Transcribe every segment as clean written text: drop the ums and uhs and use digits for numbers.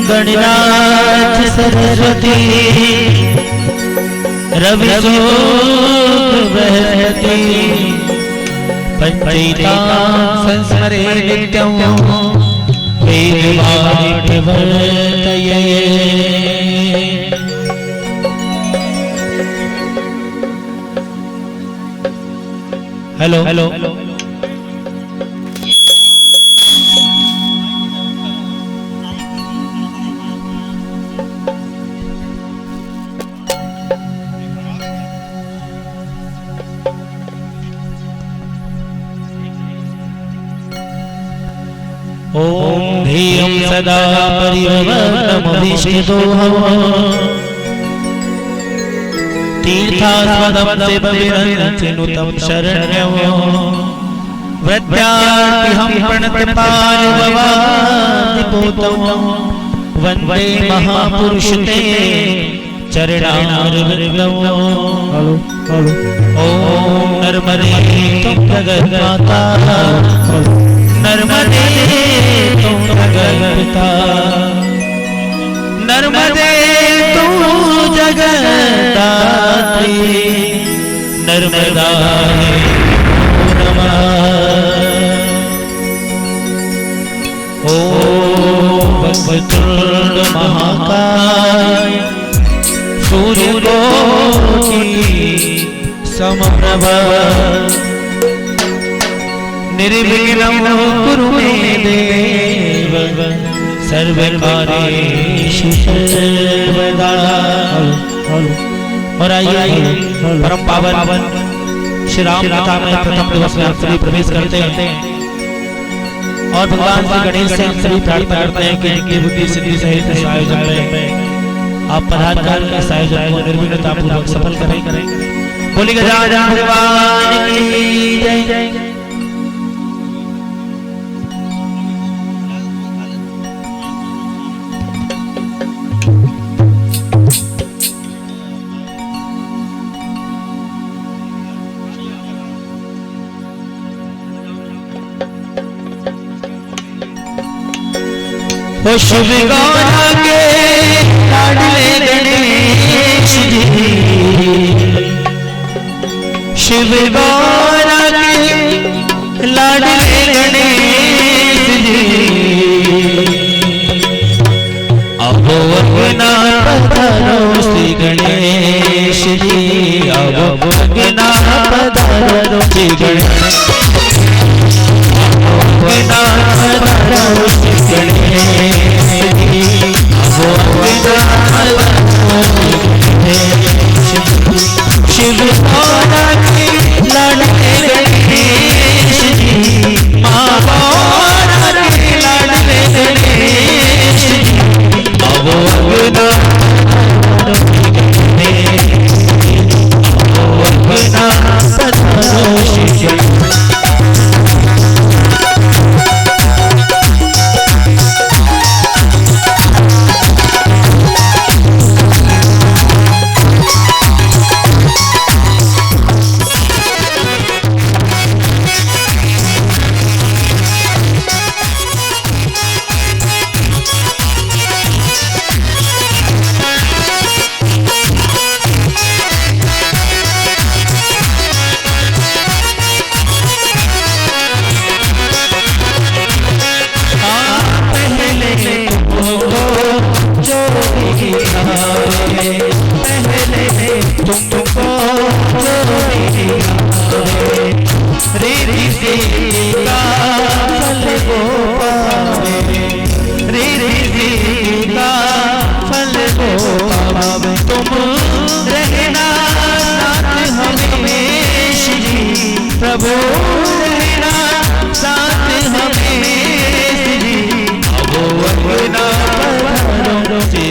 गणनाथ सरस्वती रवि बृहस्पति पंचैता संस्मरे नित्यं वेदवाक्यवर्तये। Hello hello ओम ध्येयं सदा परिवर्तनमभिषेदोऽहम् तीर्थास्पदं सेवविरञ्चिनुतं शरण्यं वृद्ध्यार्तिहं प्रणतपालभवादिपूतं वन्दे महापुरुषते चरणारविन्दम्। ओम नर्मदे त्वं जगन्माता नर्मदे तुम जगन्माता नर्मदे तुम जगन्दात्री नर्मदा नमः। ओम वक्रतुंड महाकाय सूर्यकोटि समप्रभ निर्विघ्नं कुरु मे देव सर्वकार्येषु सर्वदा। और आइए परम पावन श्री राम कथा में प्रथम दिवस में आप सभी प्रवेश करते हैं और भगवान श्री गणेश से हम सभी प्रार्थना करते हैं कि इनकी बुद्धि सिद्धि सहित इस आयोजन में आप पधार कर इस आयोजन को निर्विघ्नता पूर्वक सफल करें। बोली गजानन भगवान की जय जय। शुभ गौरा के लाडले गणेश जी शिव गौरा के लाडले गणेश जी अब अपना पधारो श्री गणेश जी अब अपना पधारो श्री गणेश अपना पधारो श्री गणेश शिव गौरा के लाडले गणेश जी माँ गौरा के लाडले गणेश जी अब अपना पधारो श्री गणेश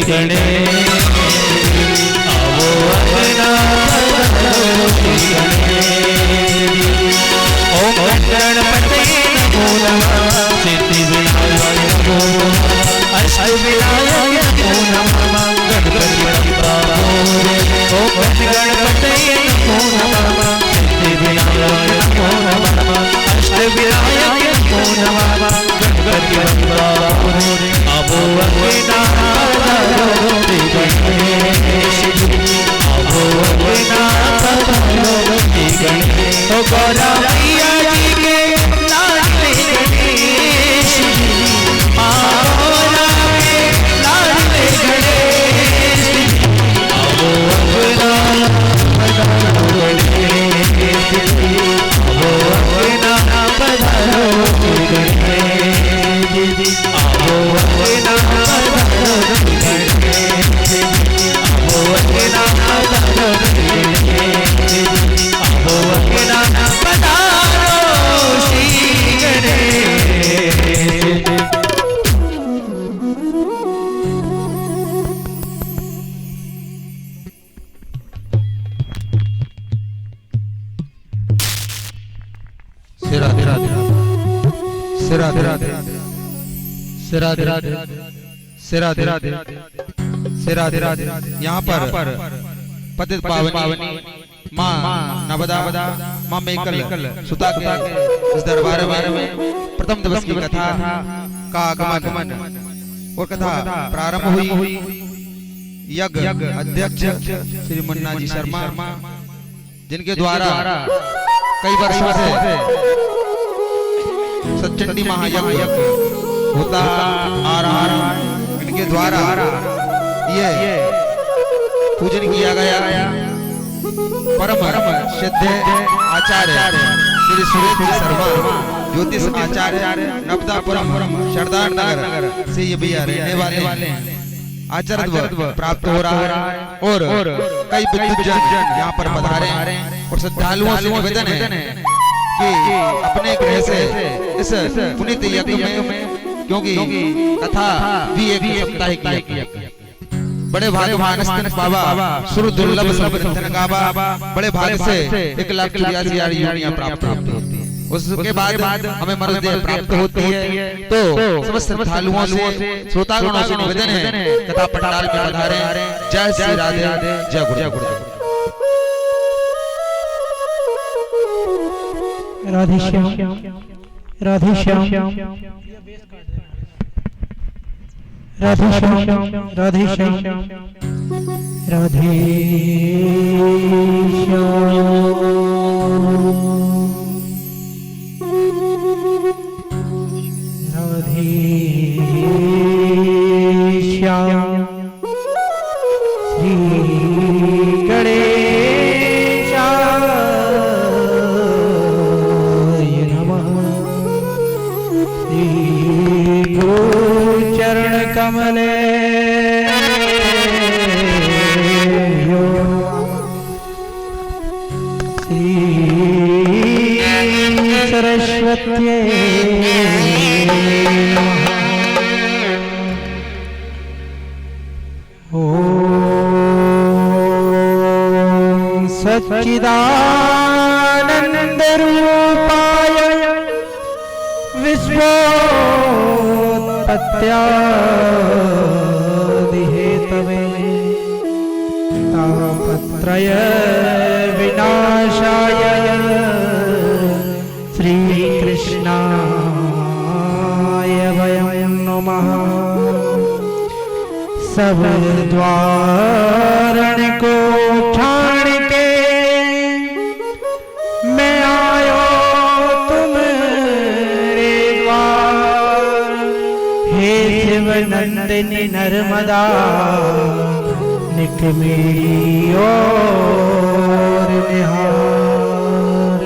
गणेश आओ अपना पधारो श्री गणेश। ओम गणपतये नमो नमः सिद्धि विनायक नमो नमः अष्ट विनायक नमो नमः गणपति बप्पा मोरे। ओम गणपतये नमो नमः सिद्धि विनायक नमो नमः अष्ट विनायक नमो नमः गणपति बप्पा मोरे। आओ अपना पधारो श्री गणेश आओ अपना पधारो श्री गणेश। ओ गौरा मैया जी के लाडले गणेश गौरा के लाडले गणेश आओ अपना पधारो गणेश आओ अपना पधारो गणेश आओ अपना पधारो गणेश आओ अपना पधारो गणेश आओ अपना पधारो श्री गणेश। यहाँ पर पतित पावनी माँ नवदा माँ मेकल सुता के इस दरबार में प्रथम दिवस की कथा का आगमन और कथा प्रारंभ हुई। यज्ञ अध्यक्ष श्री मुन्ना जी शर्मा जिनके द्वारा कई वर्षों से सच्चंडी महायज्ञ होता आ रहा है। इनके द्वारा ये पूजन किया गया परम सिद्ध आचार्य श्री सुरेश शर्मा ज्योतिष आचार्य नवदापुरम सरदार नगर से ये भैया रहने वाले आचार्य प्राप्त हो रहा है। और कई विद्वजन यहाँ पर पधारे और श्रद्धालुओं से निवेदन है कि अपने ग्रह से इस पुनीत यज्ञ में क्योंकि कथा भी एक साप्ताहिक यज्ञ बड़े भाग्यवान बाबा सुर दुर्लभ सब धन गावा बड़े भाग्य से 1,84,000 योनियां प्राप्त होती है। उसके बाद हमें मर्ददेह प्राप्त होती है। तो समस्त श्रद्धालुओं से श्रोतागणों से निवेदन है कथा पंडाल में पधारे। जय श्री राधे जय गुरु। राधे श्याम राधे श्याम राधे श्याम राधे श्याम राधे श्याम श्री गणेशाय नमः। श्री गुरु चरण कमले श्री सरस्वत्यै नमः। ओम सच्चिदानंद रूपाय विश्वोत्पत्त्यादिहेतवे तापत्रय विनाशाय श्रीकृष्णाय वयं नमः। सब द्वारण को ठाण के मैं आयो तुम्हारे द्वार। हे शिव नंदिनी नर्मदा निक मेरी ओर निहार।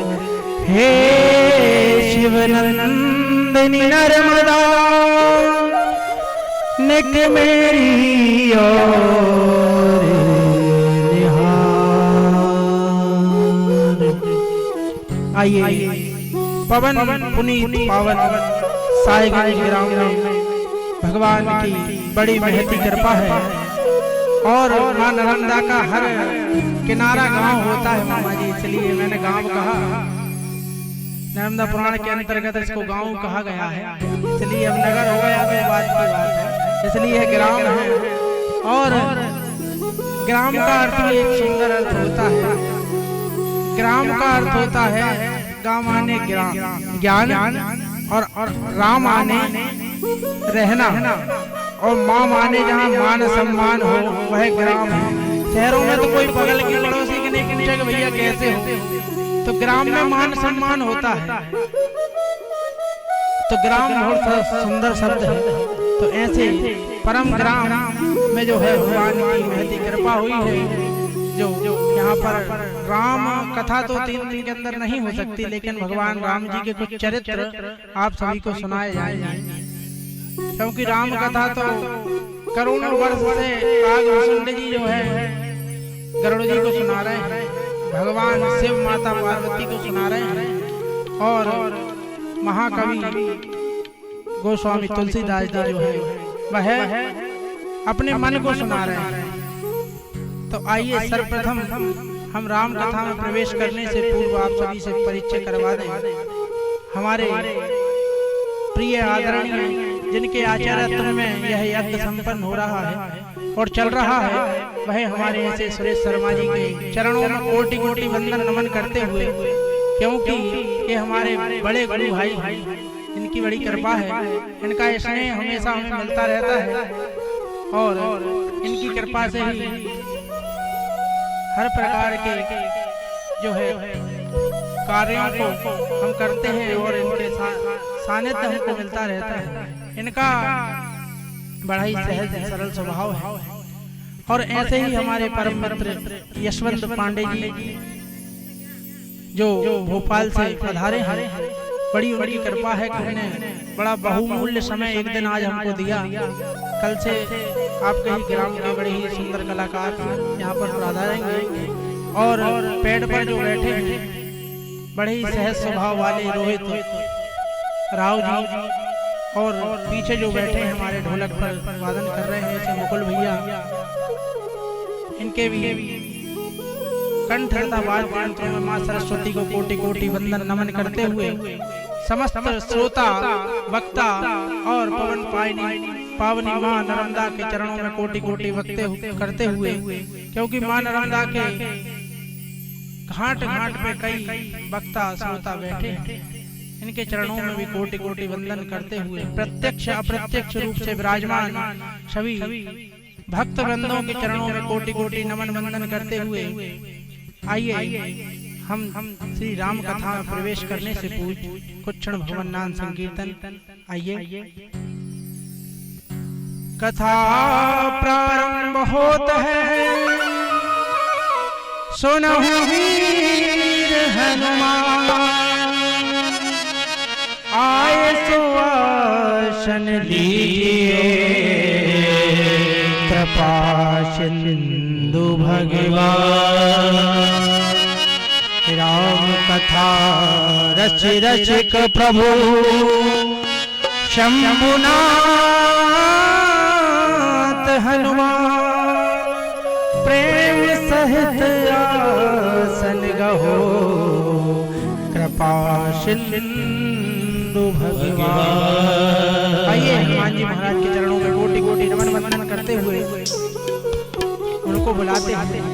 हे शिव नंदिनी नर्मदा निक मेरी ओर निहार। आइए पवन पुनीत पावन साईगंज ग्राम में भगवान की बड़ी महती कृपा है। और माँ नर्मदा का हर किनारा गांव होता है मामा जी, इसलिए मैंने गांव कहा। नर्मदा पुराण के अंतर्गत इसको गांव कहा गया है, इसलिए अब नगर हो गया तो बात की बात है, इसलिए ग्राम है। और ग्राम का अर्थ भी एक सुंदर अर्थ होता है। ग्राम का अर्थ होता है गांव आने ज्ञान और राम आने रहना, और माँ माने जहाँ मान सम्मान हो वह ग्राम है। शहरों में तो कोई बगल की पड़ोसी के नहीं पूछे कि भैया कैसे हो, तो ग्राम में मान सम्मान होता है। तो ग्राम बहुत सुंदर शब्द है। तो ऐसे परम ग्राम में जो है भगवान की महती कृपा हुई है। जो यहाँ पर राम कथा तो 3 दिन के अंदर नहीं हो सकती, लेकिन भगवान राम जी के कुछ चरित्र आप सभी को सुनाए जाएंगे, क्योंकि राम कथा तो करोड़ों वर्ष से काग जी जो है गरुड़ जी को सुना रहे हैं, भगवान शिव माता पार्वती को सुना रहे हैं, और महाकवि गोस्वामी तुलसीदास जी जो है वह अपने मन को सुना रहे हैं। तो आइए सर्वप्रथम हम राम कथा में प्रवेश करने से पूर्व आप सभी से परिचय करवा दें। हमारे प्रिय आदरणीय जिनके आचार्यत्व में यह यज्ञ संपन्न हो रहा है और चल रहा है, वह हमारे ऐसे सुरेश शर्मा जी के चरणों में कोटि कोटि वंदन नमन करते हुए, क्योंकि ये हमारे बड़े गुरु भाई, इनकी बड़ी कृपा है, इनका स्नेह हमेशा हमें मिलता रहता है, और इनकी कृपा से ही हर प्रकार के जो है कार्यों को हम करते हैं, और इनके सानिध्य हमको मिलता रहता है। इनका बड़ा ही सहज सरल स्वभाव है। और ऐसे ही हमारे परम मित्र यशवंत पांडे जी जो भोपाल से पधारे हैं, बड़ी उनकी कृपा है कि उन्होंने बड़ा बहुमूल्य समय एक दिन आज हमको दिया। कल से आपके ही ग्राम के बड़े ही सुंदर कलाकार यहाँ पर पधारेंगे, और पेड़ पर जो बैठे हैं बड़े ही सहज स्वभाव वाले रोहित राव जी, और पीछे जो बैठे हैं हमारे ढोलक पर वादन कर रहे हैं ऐसे मुकुल भैया, इनके भी कंठता वाद्य में माँ सरस्वती को कोटि कोटि वंदन नमन करते हुए समस्त श्रोता वक्ता और पवन पावनी माँ नर्मदा के चरणों में कोटि कोटि करते हुए, क्योंकि माँ नर्मदा के घाट घाट पे कई वक्ता श्रोता बैठे हैं, इनके चरणों में भी कोटि कोटि वंदन करते हुए प्रत्यक्ष अप्रत्यक्ष रूप से विराजमान सभी भक्त वृंदों के चरणों में कोटि कोटि नमन वंदन करते हुए आइए हम श्री राम कथा में प्रवेश करने से पूर्व कुछ क्षण भगवान नाम संकीर्तन। आइए कथा प्रारंभ होता है, सुनहु वीर हनुमान आए सुआसन लीजिए, कृपा सिंधु भगवान। राम कथा रच रचिक प्रभु शंभुनाथ हनुमान, प्रेम सहित आसन गहो, कृपा सिंधु भगवान। आइए हनुमान जी महाराज के चरणों में कोटि कोटि नमन वंदन करते हुए उनको बुलाते हैं।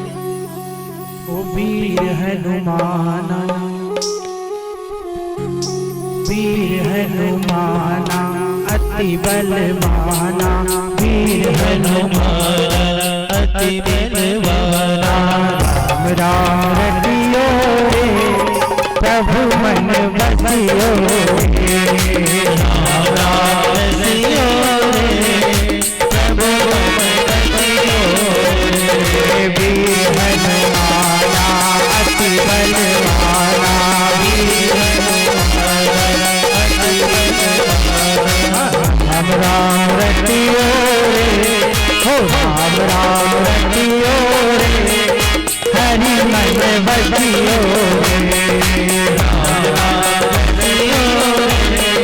ओ वीर हनुमाना, वीर हनुमाना अति बलवाना, वीर हनुमाना अति बलवाना, राम राम रटियो प्रभु मन बसियो, राम राम रटियो प्रभु मन बसियो, वीर हनुमाना अति बलवाना, वीर हनुमाना अति बलवाना, राम राम रटियो रे, हो राम राम रटियो रे, हरि मन बसियो रे, राम राम रटियो रे,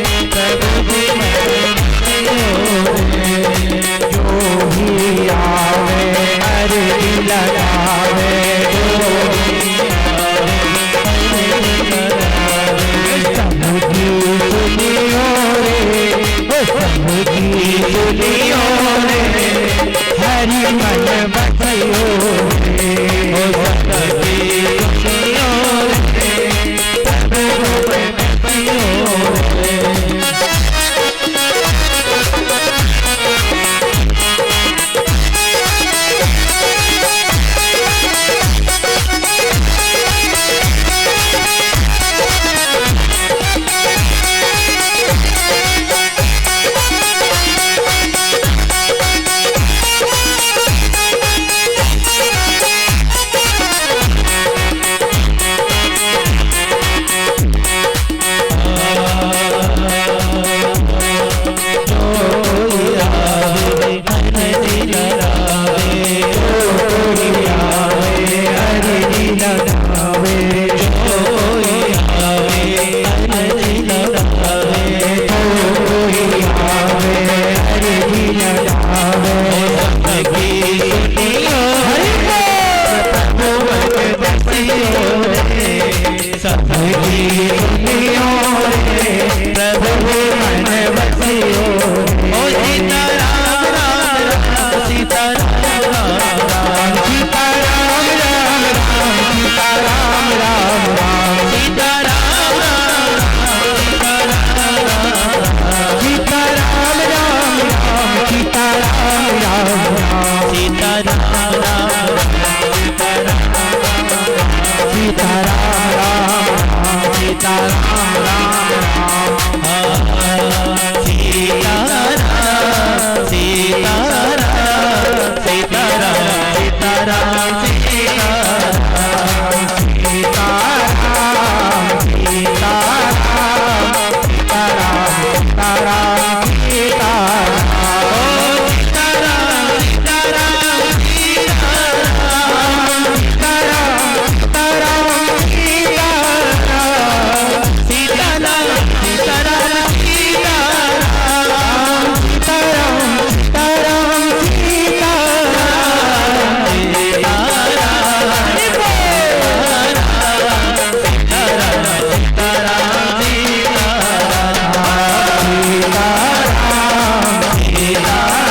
सुनियो रे हरि मन बसियो रे ओ सबकी सुनियो रे प्रभु मन बसियो रे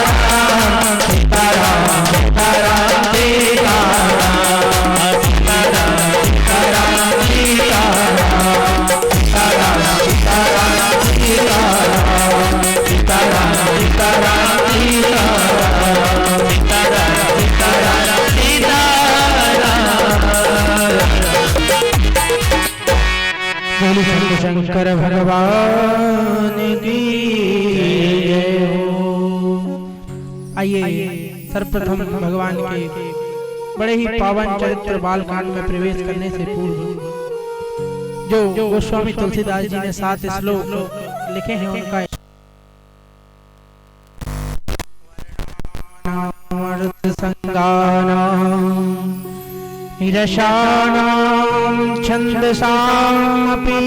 शंकर भगवान की जय हो। आइए सर्वप्रथम भगवान के बड़े ही पावन चरित्र बालकांड में प्रवेश करने से पूर्व जो गोस्वामी तुलसीदास जी ने 7 श्लोक लिखे हैं उनका छंदसामपि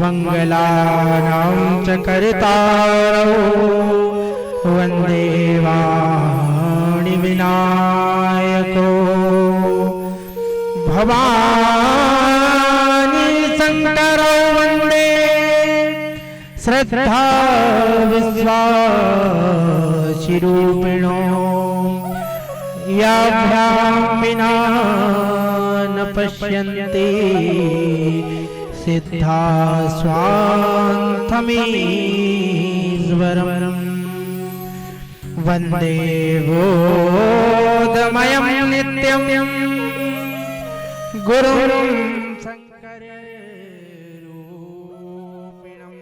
मंगलानां च कर्तारौ वंदे वाणि विनायको भवानी शंकरो वंदे श्रद्धा विश्वासिरूपिणो याभ्यां विना न पश्यन्ति सिद्धा स्वान्तमीश्वरम् वन्दे बोधमयं नित्यं गुरुं शङ्कररूपिणं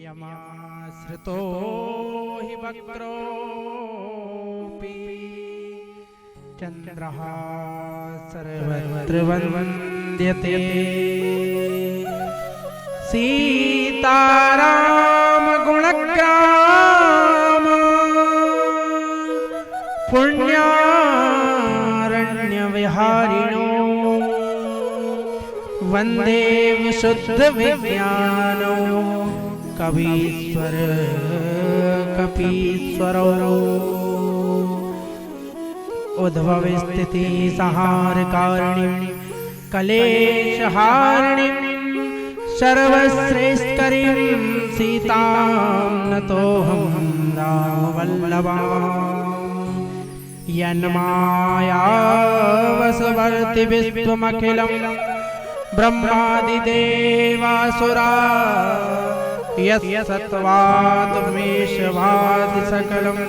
यमाश्रितो हि वक्रोऽपि चन्द्रः सर्वत्र वन्द्यते सीताराम गुणग्राम पुण्यारण्य विहारिणो वन्दे विशुद्ध विज्ञानो कवीश्वर कपीश्वरो उद्भव स्थिति संहार कारिणी कलेश हारिणी सर्वश्रेष्ठकरीं सीतां नतोऽहं रामवल्लभां यन्मायावसवर्ति विश्वमखिलं ब्रह्मादिदेवासुरा यत्सत्त्वात्मेशवादि सकलं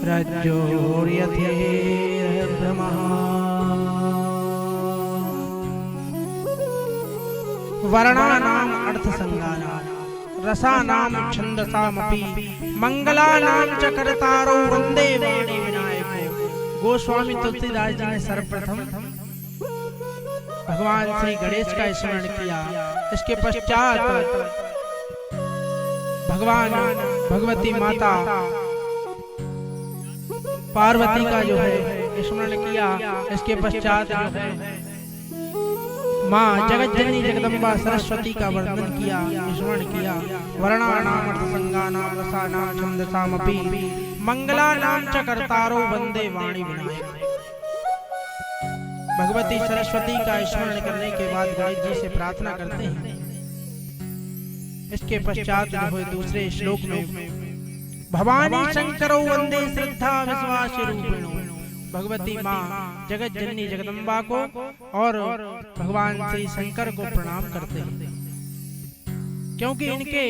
रज्जोर्यथेर्ब्रह्मः। वर्णानाम् अर्थसंज्ञानाम् रसानां छन्दसामपि मंगलानां च कर्तारो वंदे वाणी विनायको। गोस्वामी तुलसीदास जी ने सर्वप्रथम भगवान श्री गणेश का स्मरण किया। इसके पश्चात भगवान भगवती माता पार्वती का जो है स्मरण किया। इसके पश्चात जो है माँ जगत जननी जगदम्बा सरस्वती का वर्णन किया, स्मरण किया। वर्णानाम अर्थसंज्ञानां रसानां छन्दसामपि मंगलानां च कर्तारो वंदे वाणी विनायक। भगवती सरस्वती का स्मरण करने के बाद गणेश जी से प्रार्थना करते हैं। इसके पश्चात जो है दूसरे श्लोक में भवानी शंकरो वंदे श्रद्धा विश्वास रूपिणो। भगवती माँ जगत जननी जगदम्बा को और भगवान श्री शंकर को प्रणाम करते हैं, क्योंकि इनके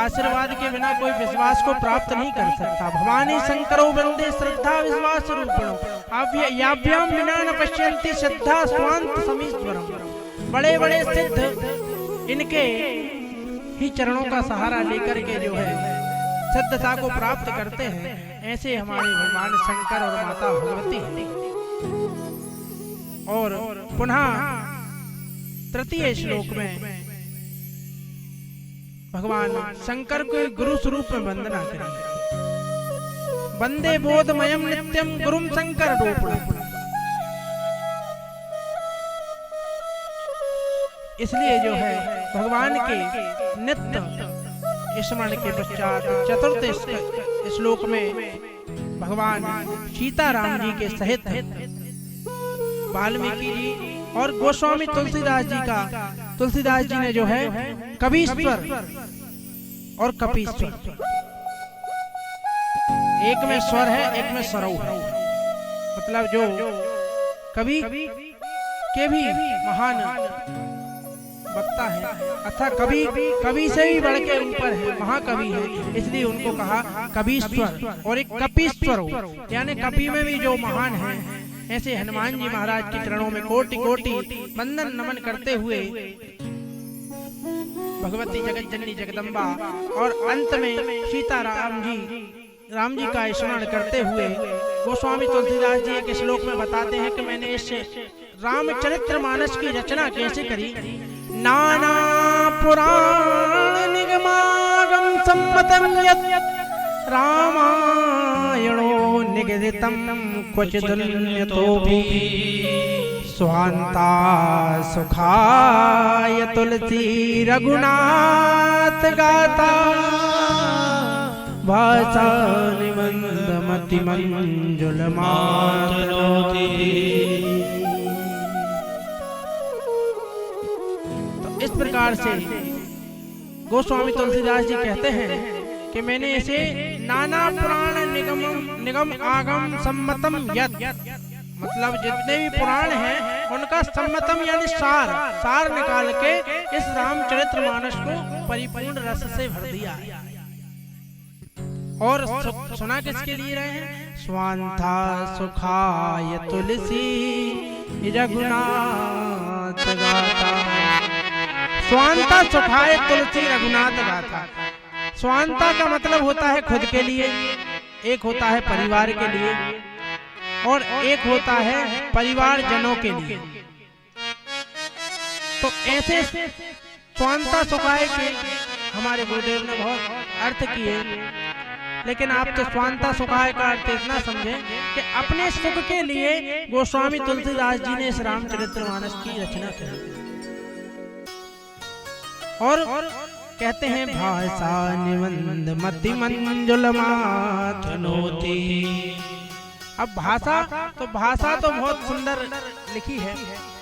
आशीर्वाद के बिना कोई विश्वास को प्राप्त नहीं कर सकता। भवानी शंकरो वंदे श्रद्धा विश्वास रूपिणो याभ्याम विना न पश्यन्ति श्रद्धा स्वांत समीश्वरम। बड़े बड़े सिद्ध इनके ही चरणों का सहारा लेकर के जो है सिद्धता को प्राप्त करते हैं। ऐसे हमारे भगवान शंकर और माता भगवती हैं। और पुनः तृतीय श्लोक में भगवान शंकर को गुरु स्वरूप में वंदना करेंगे। वंदे बोधमयम नित्यम गुरुम शंकर रूपम्। इसलिए जो है भगवान के नित्य स्मरण के पश्चात चतुर्थ श्लोक में भगवान सीताराम जी के सहित वाल्मीकि जी और गोस्वामी तुलसीदास जी ने जो है कबीश्वर और कपीश्वर, एक में स्वर है एक में सरौ है, मतलब जो कवि के भी महान वक्ता है अथा कवि से भी बढ़ के ऊपर है, महाकवि है। इसलिए उनको कहा कबीश्वर और एक कपीश्वर हो, यानी कपि में भी जो महान है। ऐसे हनुमान जी महाराज के चरणों में कोटि कोटि वंदन नमन करते हुए भगवती जगत जननी जगदम्बा और अंत में सीताराम जी राम जी का स्मरण करते हुए गोस्वामी तुलसीदास जी एक श्लोक में बताते हैं कि मैंने इस रामचरितमानस की रचना कैसे करी। नाना पुराण निगमागम सम्मतं यत् रामायणो निगदितं क्वचिदन्यतोऽपि स्वान्ता सुखाय तुलसी रघुनाथ गाथा भाषा निमन्दमतिमञ्जुलमातनोति। इस प्रकार से गोस्वामी तुलसीदास जी कहते हैं कि मैंने इसे नाना पुराण निगम आगम सम्मतम यत्, मतलब जितने भी पुराण हैं उनका सम्मतम यानी सार निकाल के इस रामचरितमानस को परिपूर्ण रस से भर दिया। और सुना किसके लिए रहे हैं? स्वांथा सुखाय तुलसी रघुनाथ गाथा। स्वांता सुखाय तुलसी रघुनाथ गाथा। स्वांता का मतलब होता है खुद के लिए, एक होता है परिवार के लिए और एक होता है परिवार जनों के लिए। तो ऐसे स्वांता सुखाय के हमारे गुरुदेव ने बहुत अर्थ किए, लेकिन आप तो स्वांता सुखाय का अर्थ इतना समझें कि अपने सुख के लिए गोस्वामी तुलसीदास जी ने इस रामचरितमानस की रचना की। और कहते हैं भाषा निमंद मति मंजुलमातनोति। अब भाषा तो बहुत सुंदर लिखी है।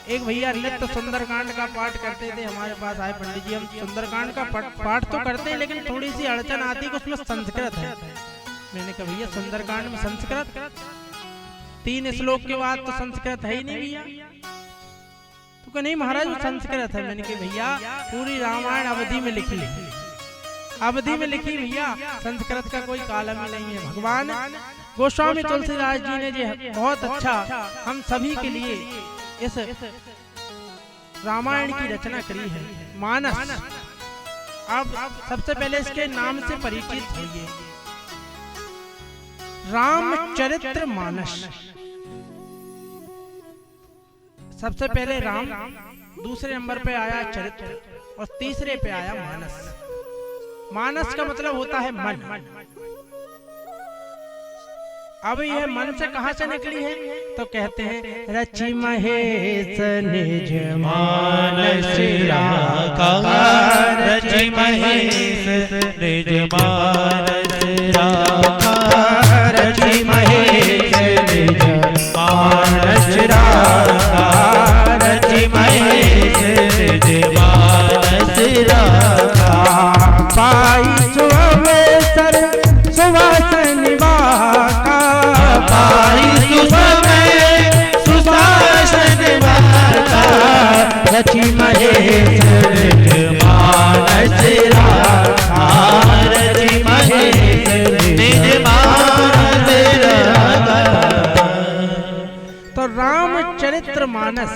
एक भैया नित्य सुंदरकांड का पाठ करते थे, हमारे पास आए पंडित जी, हम सुंदरकांड का पाठ तो करते हैं लेकिन थोड़ी सी अड़चन आती है कि उसमें संस्कृत है। मैंने कहा भैया सुंदरकांड में संस्कृत, 3 श्लोक के बाद तो संस्कृत है ही नहीं भैया। तो कहा नहीं महाराज वो संस्कृत है। मैंने कहा भैया पूरी रामायण अवधि में लिखी है, अवधि में लिखी भैया, संस्कृत का कोई कालम ही नहीं है। भगवान गोस्वामी तुलसीदास जी ने जो बहुत अच्छा हम सभी के लिए इस रामायण की रचना करी है, मानस। अब सबसे पहले इसके नाम से परिचित होइए, रामचरित्र मानस। सबसे पहले राम, दूसरे नंबर पे आया चरित्र और तीसरे पे आया मानस। मानस का मतलब होता है मन। अब यह मन से कहां से निकली है तो कहते हैं रचि महेश निज मानस राखा, रचि महेश निज मानस राखा, रचि महेश निज मानस राखा, रचि महेश निज मानस राखा। पाई सुअवसर सुवासन वाका, पाई सुअवसर सुवासन वाका, रचि महेश निज मानस राखा, रचि महेश निज मानस राखा। तो रामचरित्र मानस,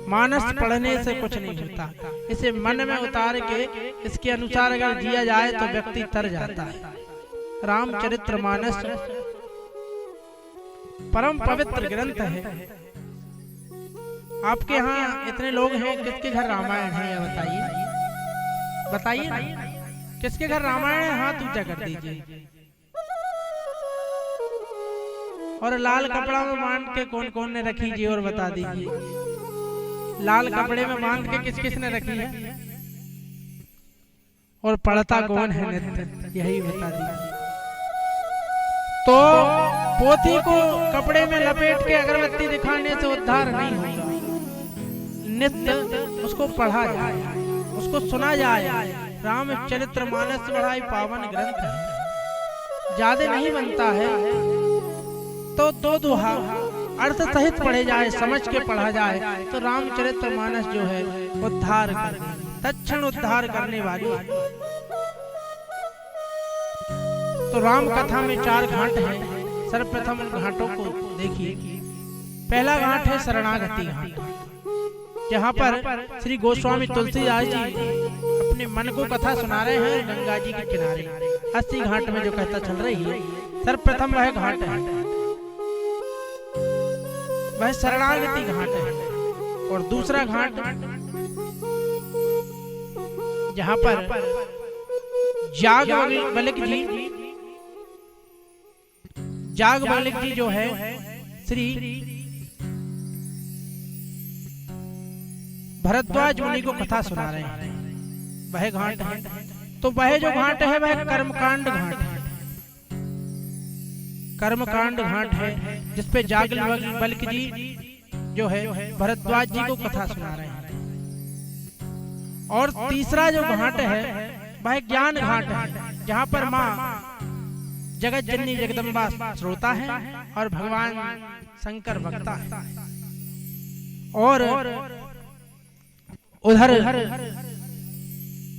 मानस पढ़ने से कुछ नहीं होता, इसे मन में उतार के इसके अनुसार अगर जिया जाए तो व्यक्ति तर जाता है। रामचरित्र मानस परम पवित्र ग्रंथ है। आपके यहाँ इतने लोग हैं, किसके घर रामायण है बताइए, बताइए ना, किसके घर रामायण है हाथ ऊंचा कर दीजिए। और लाल कपड़ा में बांध के कौन कौन ने रखी जी और बता दीजिए, लाल कपड़े में बांध के किस किस ने रखी है और पढ़ता कौन है नित्य, यही बता दीजिए। तो पोथी को कपड़े में लपेट के अगरबत्ती दिखाने से उद्धार नहीं होगा, नित्य उसको पढ़ा जाए, उसको सुना जाए। रामचरित्र मानस बड़ा ही पावन ग्रंथ है, ज्यादा नहीं बनता है तो 2 दोहा अर्थ सहित पढ़े जाए, समझ के पढ़ा जाए तो रामचरित्र मानस जो है उद्धार करने, तत्क्षण उद्धार करने वाली। तो राम कथा में 4 घाट हैं। सर्वप्रथम उन घाटों को देखिए। पहला घाट है शरणागति घाट, जहाँ पर श्री गोस्वामी तुलसीदास जी अपने मन को कथा सुना रहे हैं गंगा जी के किनारे। 80 घाट में जो कथा चल रही है, सर्वप्रथम वह घाट है, वह शरणागति घाट है। और दूसरा घाट जहाँ पर जागवल्लभ जी जो है श्री भरद्वाज मुनि को कथा सुना रहे हैं, वह घाट है। तो वह जो घाट है वह कर्मकांड घाट है, कर्मकांड घाट है, जिसपे जागवल्लभ जी जो है भरद्वाज जी को कथा सुना रहे हैं। और तीसरा जो घाट है वह ज्ञान घाट है, जहाँ पर माँ जगत जननी जगदम्बा श्रोता है और भगवान शंकर वक्ता है। और उधर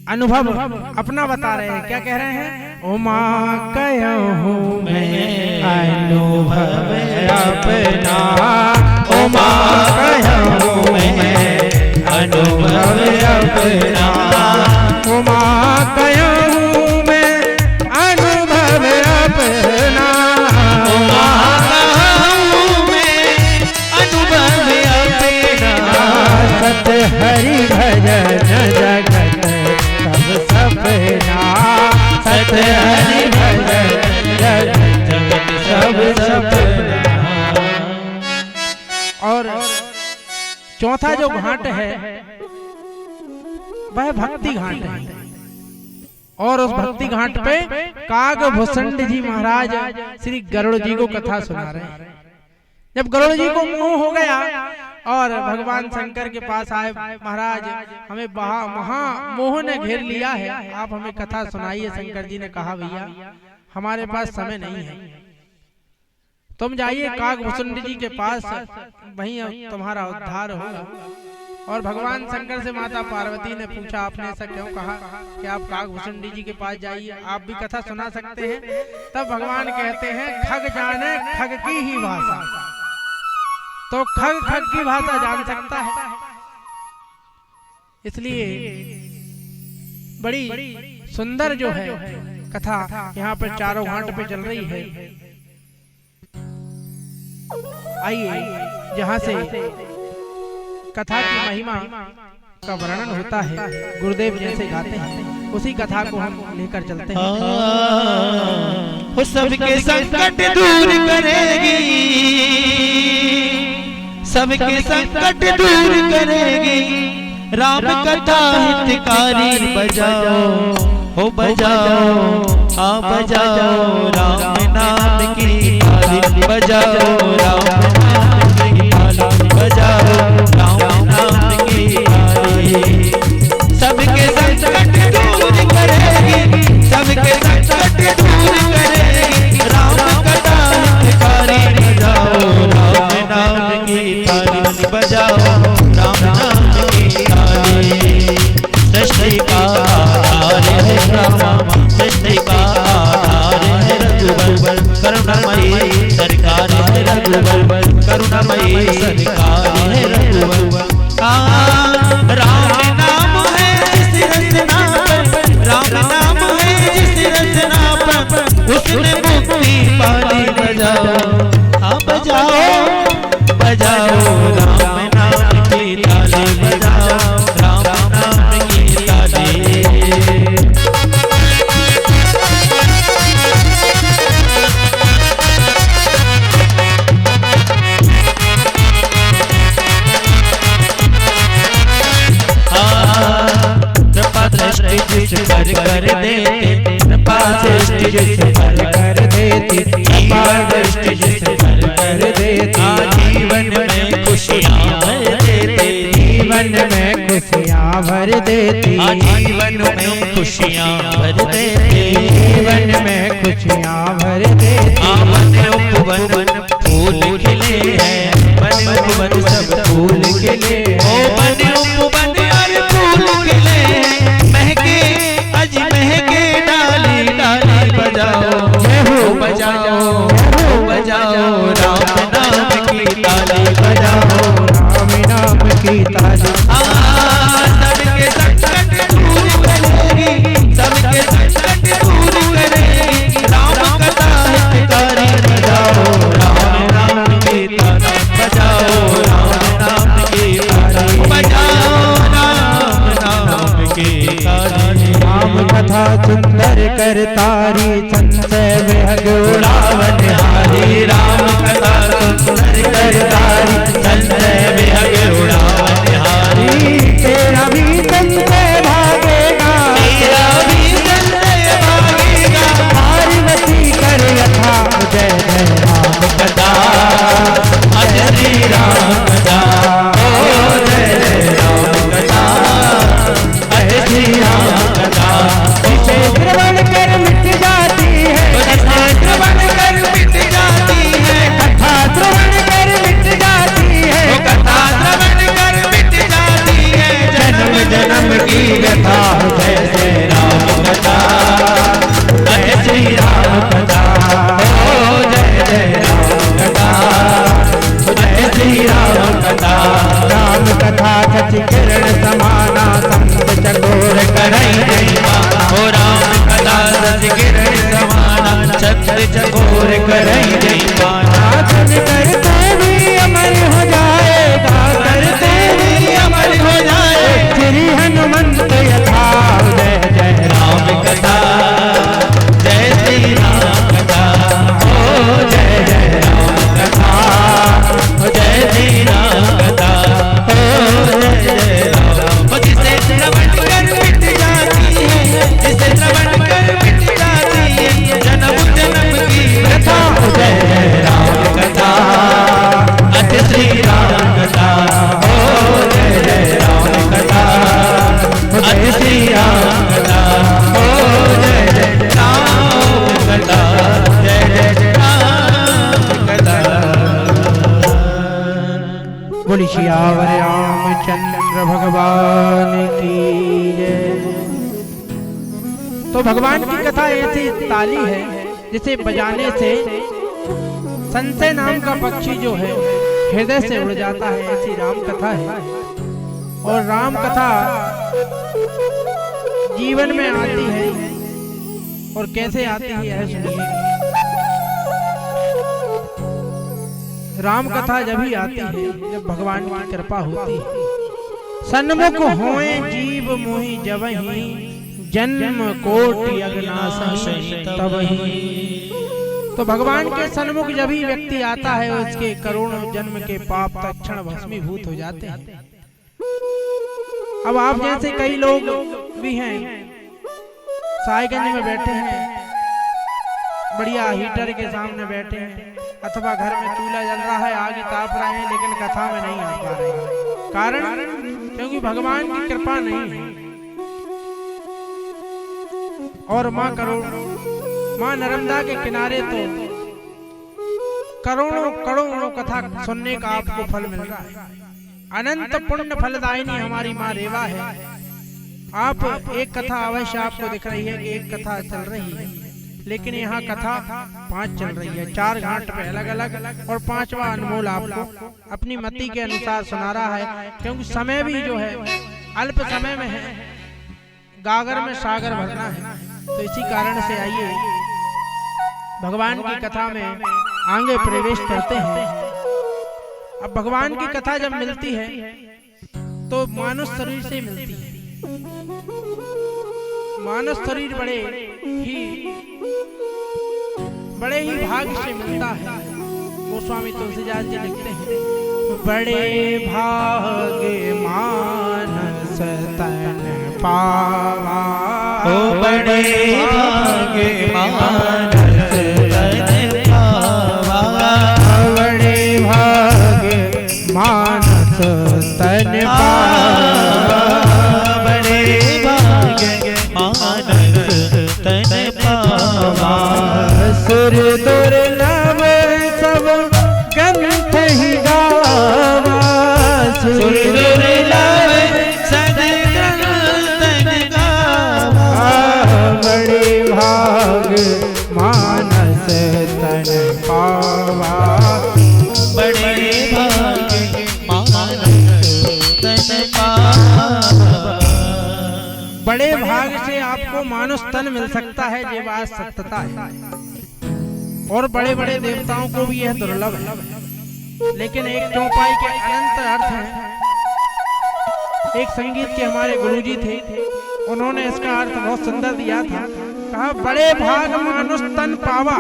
अनुभव अपना बता रहे हैं, क्या कह रहे हैं? उमा कहूँ मैं अनुभव अपना, उमा कहूँ मैं अनुभव अपना, उमा कहूँ मैं अनुभव अपना, उमा कहूँ मैं अनुभव अपना। सत हरि भजन जगत सब सपना, सत हरि भजन जगत सब सपना। और चौथा जो घाट है वह भक्ति घाट है। और उस भक्ति घाट पे कागभूषण जी महाराज श्री गरुड़ जी को कथा सुना रहे हैं। जब गरुड़ जी को मोह हो गया और भगवान शंकर के पास आए, महाराज हमें मोह ने घेर लिया है, आप हमें कथा सुनाइए। शंकर जी ने कहा भैया हमारे पास समय नहीं है, तुम जाइए काकभूषुंड जी के पास, वहीं तुम्हारा उद्धार होगा। और भगवान शंकर से माता पार्वती ने पूछा आपने ऐसा क्यों कहा कि आप काकभूषुंड जी के पास जाइए, आप भी कथा सुना सकते हैं। तब भगवान कहते हैं खग जाने खग की ही भाषा, तो खग खग की भाषा जान सकता है। इसलिए बड़ी सुंदर जो है कथा यहाँ पर चारों घाट पे चल रही है। आइए जहाँ से कथा की महिमा का वर्णन होता है, गुरुदेव जैसे गाते हैं, उसी कथा को हम लेकर चलते हैं। वो सबके संकट दूर करेगी, सबके संकट दूर करेगी, राम कथा हितकारी बजाओ, हो बजाओ, हाँ बजाओ, राम नाम की ताली बजाओ, राम नाम की ताली बजाओ, राम नाम की ताली। सबके संकट दूर करेगी, सबके संकट दूर करेगी, राम कथा हितकारी बजाओ, राम नाम की ताली बजाओ, राम नाम की ताली। सृष्टि का आधार है ब्रह्मा, सृष्टि का आधार है रघुबर, करुणामयी सरकार है रघुबर, करुणामयी सरकार है रघुबर। राम नाम है जिस रचना पर, राम नाम है जिस रचना पर, उसने मुक्ति पाली बजाओ, हाँ बजाओ, बजाओ, राम नाम की ताली बजाओ, राम नाम की ताली। कृपा दृष्टि जिस पर कर देते, कृपा दृष्टि जिस पर कर देते, कृपा दृष्टि जिस पर कर देते, जीवन में खुशियाँ भर देते, जीवन में खुशियाँ भर देती, जीवन में खुशियाँ भर देते, जीवन में खुशियाँ भर देती। मन उपवन फूल खिले हैं, मन उपवन सब फूल खिले, ओ मन उपवन और फूल खिले, महके अज महके डाली डाली बजाओ, हो बजाओ, हो बजाओ, राम नाम की ताली बजाओ, राम नाम की ताली। सबके संकट दूर करेगी, सबके संकट दूर करेगी, राम कथा हितकारी बजाओ, राम नाम की ताली बजाओ, राम नाम की ताली बजाओ, राम नाम की ताली। राम कथा सुंदर कर तारी, संशय विहग उड़ावन हारी, राम कथा सुंदर कर तारी, संशय विहग उड़ावन हारी। तेरा भी संशय भागेगा, तेरा भी संशय भागेगा, पार्वती कर यथा जय जय राम कथा, जय श्री राम कथा, ओ जय जय राम कथा, जय श्री राम कथा। जिसे श्रवण कर मिट जाती है, जिसे श्रवण कर मिट जाती है, कथा श्रवण कर मिट जय राम कथा, ओ जय जय राम कथा, जय जय राम कथा। बोली सियावर रामचंद्र भगवान की जय। तो भगवान की कथा ऐसी ताली है जिसे बजाने से संशय नाम का पक्षी जो है हृदय से उड़ जाता है, ऐसी राम कथा है। और राम कथा जीवन में आती है और कैसे आती है यह सुनिए। राम कथा जब ही आती है जब भगवान की कृपा होती है। सन्मुख होए जीव मोहि जबहि, जन्म कोटि अगनासहि तबहि। तो भगवान के सन्मुख जब ही व्यक्ति आता है उसके करोड़ों जन्म के पाप तत्क्षण भस्मीभूत हो जाते हैं। अब आप जैसे कई लोग भी हैं, साईगंज में बैठे हैं, बढ़िया हीटर के सामने बैठे हैं, अथवा घर में चूल्हा जल रहा है, आग ताप रहे हैं, लेकिन कथा में नहीं आ पा रहे हैं। कारण क्योंकि भगवान की कृपा नहीं है। और माँ नर्मदा के किनारे तो करोड़ों करोड़ों कथा सुनने का आपको फल मिल रहा है। अनंत पुण्य फलदायिनी हमारी माँ रेवा है। आप एक कथा अवश्य आपको दिख रही है कि एक कथा चल रही है, लेकिन यहाँ कथा 5 चल रही है, 4 घाट पे अलग अलग, और 5वां अनमोल आपको अपनी मति के अनुसार सुना रहा है। क्योंकि समय भी जो है अल्प समय में है, गागर में सागर भरना है। तो इसी कारण से आइए भगवान की कथा में आगे प्रवेश करते हैं। अब भगवान की कथा जब मिलती है तो मानव शरीर से मिलती है। मानव शरीर बड़े ही भाग से मिलता है। गोस्वामी तुलसीदास जी लिखते हैं, बड़े भाग मानस तन पावा, ओ बड़े भाग मानस तन पावा, बड़े भाग मानस तन पावा, बड़े भाग मानस तन पावा। सुर दुर्लभ सब ग्रंथ ही गावा, सुर दुर्लभ सब ग्रंथ गावा, बड़े भाग मानस तन पावा, बड़े भाग मानस तन पावा। बड़े भाग से आपको मानुष तन मिल सकता है, ये बात सत्यता है। और बड़े बड़े देवताओं को भी यह दुर्लभ है। लेकिन एक चौपाई के अनंत अर्थ हैं। एक संगीत के हमारे गुरुजी थे, उन्होंने इसका अर्थ बहुत सुंदर दिया था। कहा, बड़े भाग मनुष्य तन पावा।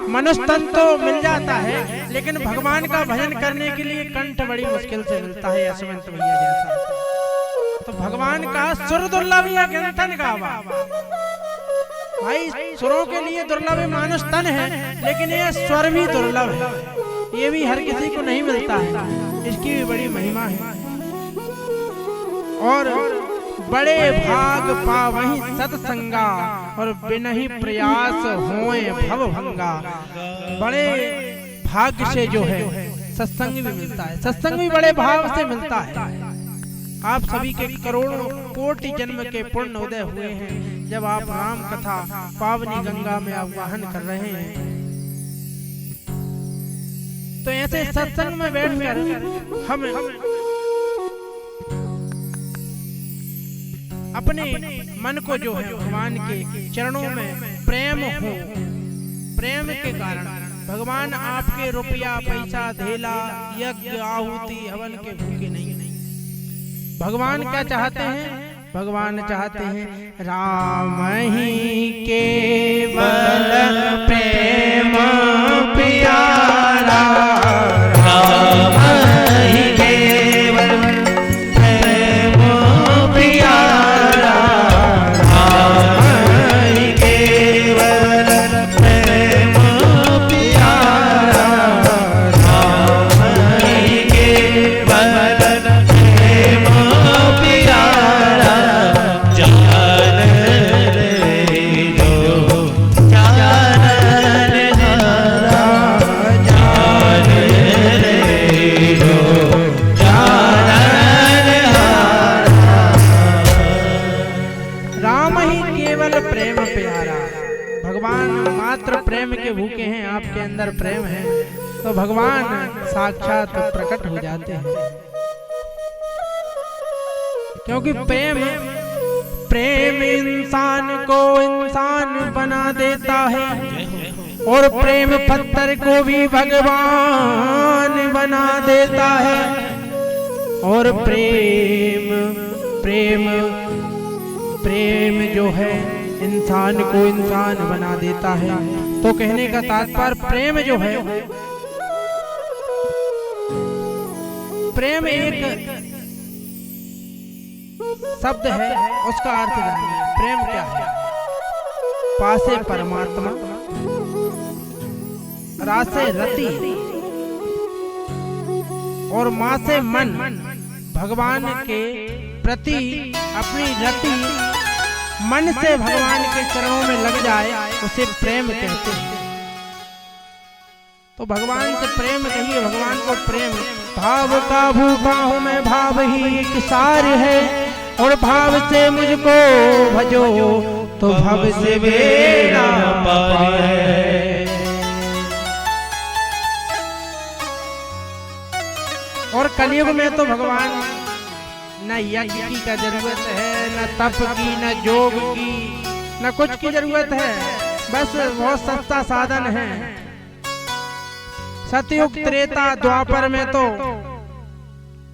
मनुष्य तन तो मिल जाता है, लेकिन भगवान का भजन करने के लिए कंठ बड़ी मुश्किल से मिलता है। यशवंत भैया जैसा तो भगवान का सुर दुर्लभ या कीर्तन गावा। भाई सुरों के लिए दुर्लभ मानुष तन है, लेकिन यह स्वर भी दुर्लभ है। ये भी हर किसी को नहीं मिलता है, इसकी भी बड़ी महिमा है। और बड़े भाग पावहि सत्संगा, और बिनहि प्रयास होए भव भंगा। बड़े भाग्य से जो है सत्संग भी मिलता है। सत्संग भी बड़े भाव से मिलता है। आप सभी के करोड़ों कोटि जन्म के पुण्य उदय हुए हैं जब आप राम कथा पावनी गंगा में आवाहन कर रहे हैं। तो ऐसे सत्संग में बैठकर हम अपने मन को जो है भगवान के चरणों में प्रेम हो, प्रेम के कारण भगवान आपके रुपया पैसा धेला यज्ञ आहुति हवन के भूखे नहीं। भगवान क्या चाहते हैं? भगवान चाहते हैं राम ही केवल प्रेम प्यारा, राम ही केवल प्रेम प्यारा, राम ही केवल प्रेम प्यारा, राम ही केवल प्रेम प्यारा। राम ही केवल प्रेम प्यारा। भगवान मात्र प्रेम के भूखे हैं, आपके अंदर प्रेम है तो भगवान साक्षात प्रकट हो जाते हैं। क्योंकि प्रेम इंसान को इंसान बना देता है और प्रेम पत्थर को भी भगवान बना देता है। और प्रेम जो है इंसान को इंसान बना देता है। तो कहने का तात्पर्य प्रेम जो है, प्रेम एक शब्द है, उसका अर्थ जानिए। प्रेम क्या है? पासे परमात्मा, रासे रति और माँ से मन। भगवान के प्रति अपनी रति मन से भगवान के चरणों में लग जाए, उसे प्रेम कहते हैं। तो भगवान से प्रेम कहिए, भगवान को प्रेम। भाव का भूखा हूँ मैं, भाव ही एक सार है, और भाव से मुझको भजो तो भव से बेड़ा पार है। और कलयुग में तो भगवान न यज्ञ की का जरूरत है, न तप की, न योग की, न कुछ की जरूरत है। बस बहुत सस्ता साधन है। सतयुग त्रेता द्वापर में तो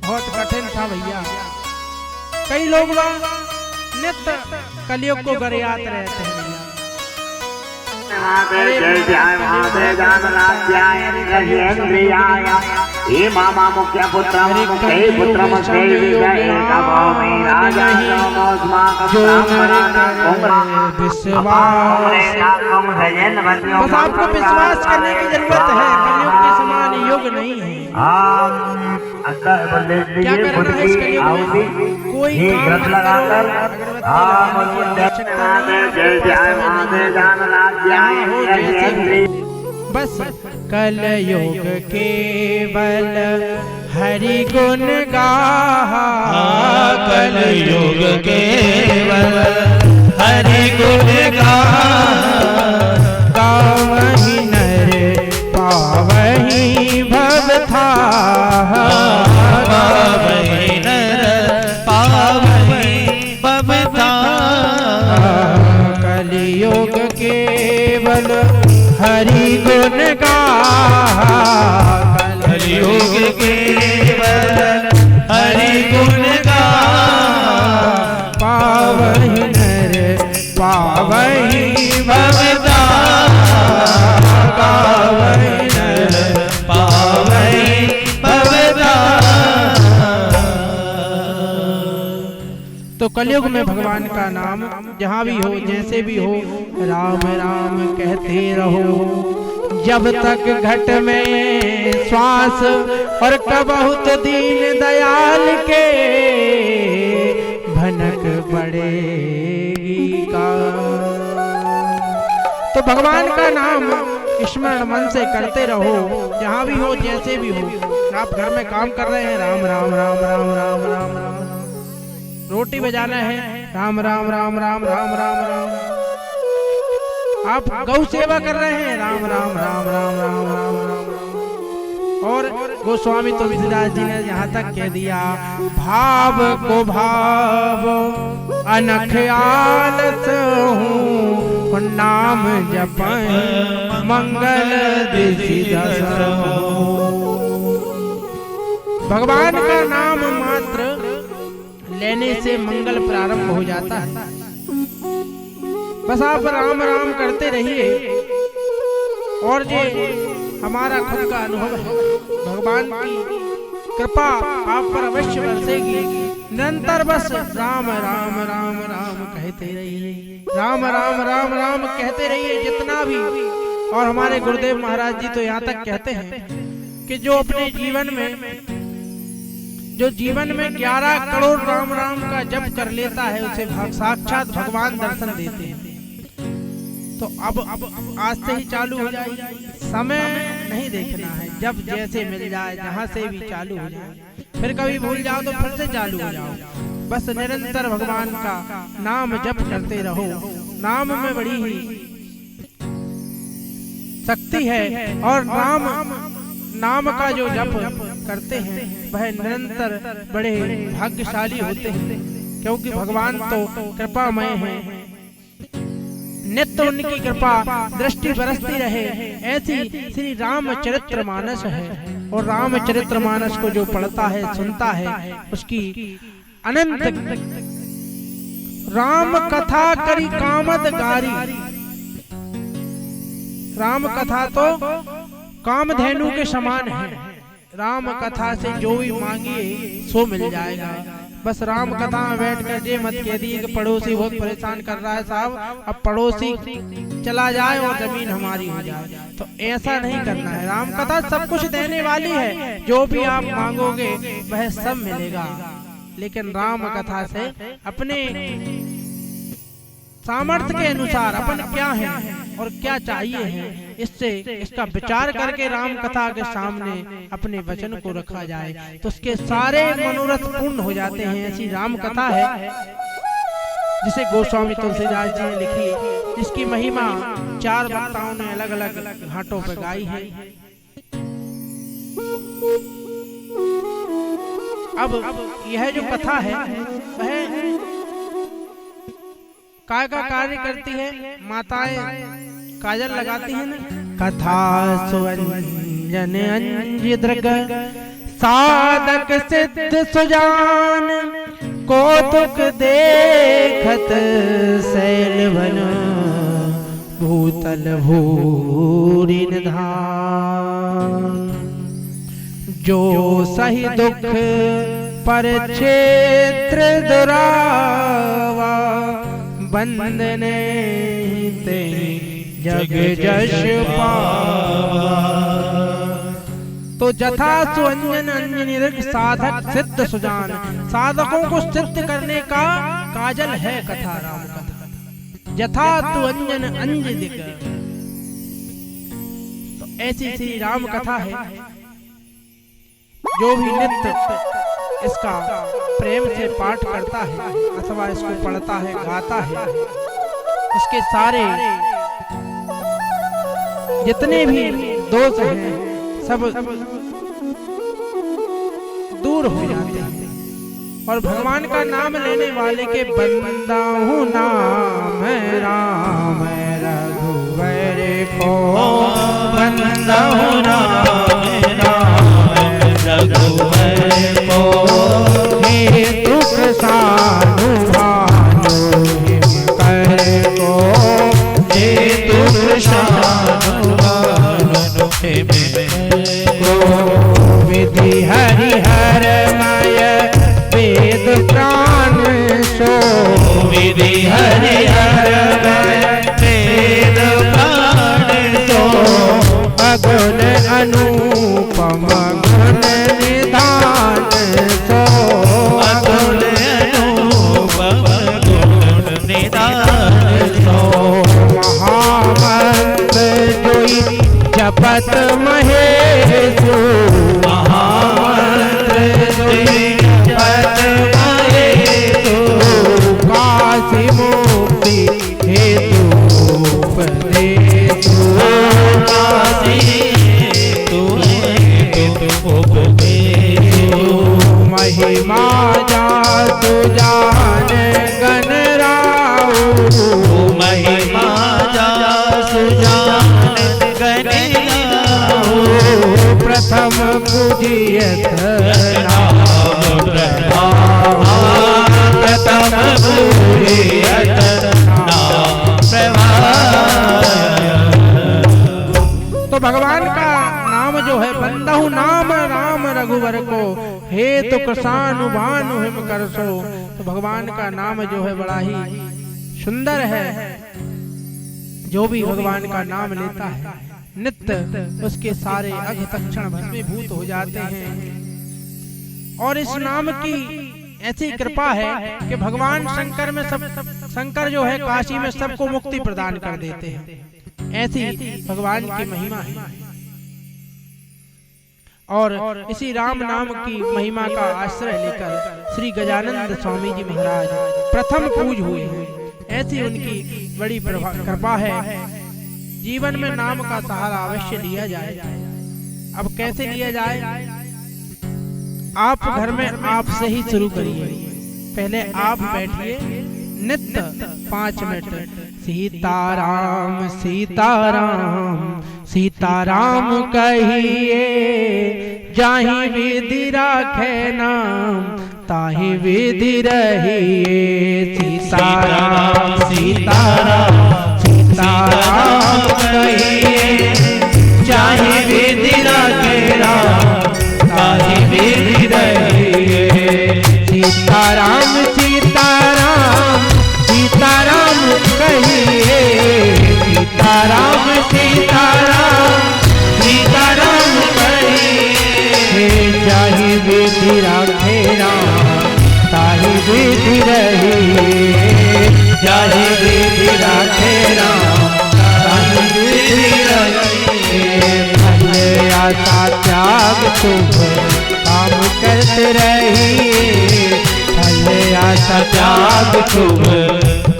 बहुत कठिन था भैया। कई लोग नित्य कलयुग को गरियात रहते हैं। हे मामा मुख्य पुत्रम मुख्य पुत्रम मुख्य विजय नमोमि राजा बस आपको विश्वास करने की जरूरत है। कलयुग के समान युग नहीं है। क्या करना है इस कलयुग में? कोई काम लगाकर बस कलयुग केवल हरि गुण गाहा। कलयुग केवल हरि गुण गावहि नर पावहि भव थाह। गावहि नर पावहि भव थाह। कलयुग केवल हरि गुण गाहा। कलयुग केवल हरि गुण गाहा। पावहि नर पावहि भव थाह। गावहि नर पावहि भव थाह। तो कलयुग में भगवान का नाम जहाँ भी हो, जैसे भी हो, राम राम कहते रहो जब तक घट में श्वास। और कबहुत दीन दयाल के भनक पड़ेगी का। तो भगवान का नाम स्मरण मन से करते रहो, जहाँ भी हो, जैसे भी हो। आप घर में काम कर रहे हैं, राम राम राम राम राम राम राम। रोटी बजाना है, राम राम राम राम राम राम राम। आप गौ सेवा कर रहे हैं, राम राम राम राम राम राम राम। और गोस्वामी तुलसीदास जी ने यहाँ तक कह दिया, भाव को भाव अनख आलस हूँ, नाम जपं मंगल दिशि दस हो। भगवान का नाम मात्र लेने से मंगल प्रारंभ हो जाता है। बस आप राम राम करते रहिए और ये हमारा खुद का अनुभव है। भगवान की कृपा आप पर अवश्य बरसेगी। निरंतर बस राम राम राम राम कहते रहिए, राम राम राम राम कहते रहिए जितना भी। और हमारे गुरुदेव महाराज जी तो यहाँ तक कहते हैं कि जो अपने जीवन में 11 करोड़ राम राम का जप कर लेता है, उसे साक्षात भगवान दर्शन देते हैं। तो अब आज से ही चालू हो जाए। समय नहीं देखना है, जब जैसे मिल जाए, जहाँ से भी चालू हो जाए। फिर कभी भूल जाओ तो फिर से चालू हो जाओ। बस निरंतर भगवान का नाम जप करते रहो। नाम में बड़ी ही शक्ति है और नाम का जो जप करते हैं वह निरंतर बड़े भाग्यशाली होते हैं, क्योंकि भगवान तो कृपामय हैं। नित्य उनकी कृपा दृष्टि बरसती रहे, ऐसी श्री रामचरितमानस है। और रामचरितमानस को जो पढ़ता है सुनता है उसकी अनंत राम कथा करी कामद गारी। राम कथा तो कामधेनु के समान है। राम कथा से जो भी मांगिए सो मिल जाएगा। बस राम कथा में बैठकर ये मत कह दिए कि पड़ोसी बहुत परेशान कर रहा है साहब, अब पड़ोसी चला जाए और जमीन हमारी हो जाए, तो ऐसा नहीं करना है। राम कथा सब कुछ देने वाली है, जो भी आप मांगोगे वह सब मिलेगा। लेकिन राम कथा से अपने सामर्थ्य के अनुसार अपन क्या है और क्या चाहिए है, इससे इसका विचार करके राम कथा के सामने अपने वचन को रखा जाए तो उसके सारे मनोरथ पूर्ण हो जाते हैं। ऐसी राम कथा है जिसे गोस्वामी तुलसीदास जी ने लिखी, जिसकी महिमा 4 वक्ताओं ने अलग अलग घाटों पर गाई है। अब यह जो कथा है वह काय का कार्य करती है। माताएं काजल लगाती हैं ना। कथा सुवंजन अंजिद्रग साधक सिद्ध सुजान, कौतुक देखत शैल वन भूतल भूरि निधान। जो सही दुख पर क्षेत्र दुरावा, बंदने ते जग जश पावा। तो जथा सुअंजन अंजनिर्ग साधक सिद्ध सुजान, साधकों को सिद्ध करने का काजल है कथा, राम कथा। जथा तु अंजन अंज दिग, तो ऐसी श्री राम कथा है। जो भी नित्य इसका प्रेम से पाठ करता है अथवा इसको पढ़ता है गाता है, उसके सारे जितने भी दोष हैं सब दूर हो जाते हैं। और भगवान का नाम लेने वाले के बंदा हूँ नाम राम रघुवर को, बंदा हूँ नाम रघुवर को, हे दुख सानु भानु हिम कर को, हे दुख सानु भानु हिम को। विधि हरि हर मय वेद प्राण सो, विधि हरि हर मय वेद प्राण सो, अगुण अनुपम गुण निधान सो, अगुण अनुपम गुण निधान सो। महामंत्र जोई जपत महेशु, महामंत्र जोई जपत महेशु, काशी मुक्ति हेतु उपदेशु, काशी महिमा जासु जान गण राउ, महिमा जासु जान गण राउ, प्रथम पूजियत नाम प्रभाव, प्रथम पूजियत नाम प्रभाव। तो भगवान का नाम जो है, बंदा हूँ नाम राम रघुवर को, हे तो कृषानु भानु हिम कर सो। तो भगवान का नाम जो है बड़ा ही सुंदर है। जो भी भगवान का नाम लेता है नित्य उसके सारे अघ तक्षण भस्मीभूत हो जाते हैं। और इस नाम की ऐसी कृपा है कि भगवान शंकर में शंकर जो है काशी में सबको मुक्ति प्रदान कर देते हैं। ऐसी भगवान की महिमा है। और इसी राम नाम की महिमा का आश्रय लेकर श्री गजानंद स्वामी जी महाराज प्रथम पूज हुए हैं। ऐसी उनकी बड़ी कृपा है। जीवन में नाम का सहारा अवश्य लिया जाए। अब कैसे लिया जाए? आप घर में आप से ही शुरू करिए। पहले आप बैठिए, नित्य 5 मिनट सीताराम सीताराम सीताराम कहिए, जाहि विधि राखे नाम ताहि विधि रहिए। सीताराम सीताराम सीताराम कहिए, जाहि विधि राखे नाम ताहि विधि रहिए। सीताराम सीताराम सीताराम कहिए, सीताराम सीताराम सीताराम कहिए, जाहि विधि राखे राम ताहि विधि रहिए। जाहि विधि राखे राम ताहि विधि रहिए। भले आशा त्याग शुभ काम करते रहिए। भले आशा त्याग शुभ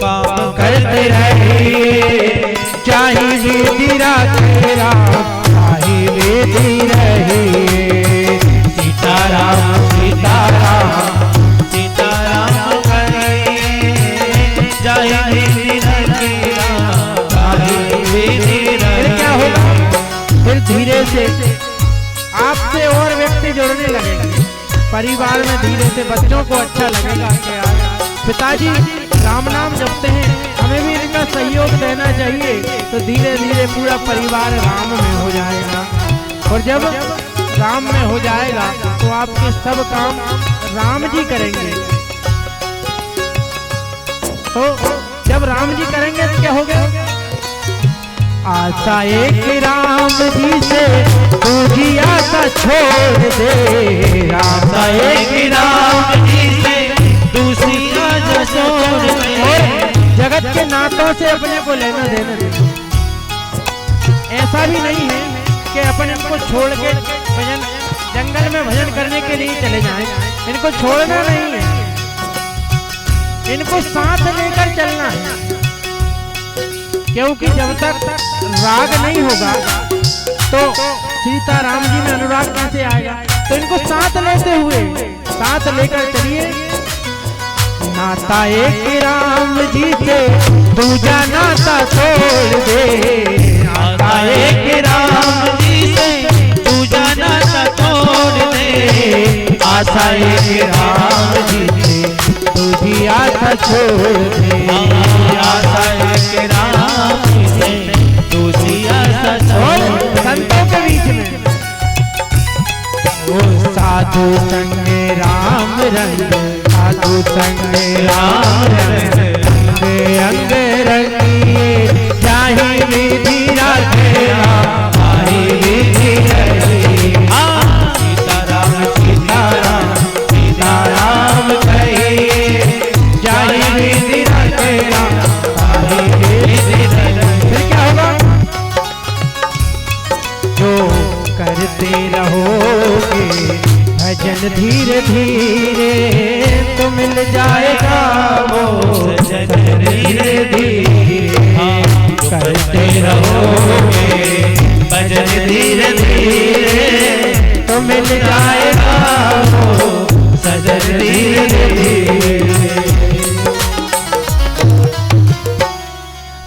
काम करते रहिए। चाहे विधि राखे राम ताहि विधि रहिए। सीताराम सीताराम सीताराम कहिए, चाहे विधि राखे राम ताहि विधि रहिए। क्या होगा? फिर धीरे से आपसे और व्यक्ति जुड़ने लगेंगे। परिवार में धीरे से बच्चों को अच्छा लगेगा कि यार पिताजी राम नाम जपते हैं, हमें भी इनका सहयोग देना चाहिए। तो धीरे धीरे पूरा परिवार राम में हो जाएगा। और जब राम में हो जाएगा तो आपके सब काम राम जी करेंगे। तो जब राम जी करेंगे तो क्या होगा? आशा एक राम जी से दूसरी आशा छोड़ दे। आशा एक राम जी से दूसरी आशा छोड़ दे। और जगत के नातों से अपने को लेना देना दे। ऐसा भी नहीं है कि अपने को छोड़ के भजन जंगल में भजन करने के लिए चले जाएं। इनको छोड़ना नहीं है, इनको साथ लेकर चलना है। क्योंकि जब तक राग नहीं होगा तो सीताराम जी में अनुराग कैसे आएगा? तो इनको साथ लेते हुए साथ लेकर चलिए। नाता एक राम जी से दूजा नाता छोड़ दे। नाता एक राम जी से दूजा नाता छोड़ दे। आशा एक राम जी से दूजी आशा छोड़ दे। आशा एक राम जी से दूसरी आशा छोड़। संतों के बीच में वो साधु संग राम रंग, साधु संग राम रंग, अंग रंगिए, चाहे विधि राखे राम ताहि विधि रहिए। सीताराम सीताराम सीताराम कहिए, चाहे विधि राखे राम ताहि विधि रहिए। फिर क्या होगा? जो करते रहोगे भजन धीरे धीरे तो मिल जाएगा वो सजन धीरे धीरे। करते रहोगे भजन धीरे धीरे तो मिल जाएगा वो सजन धीरे धीरे।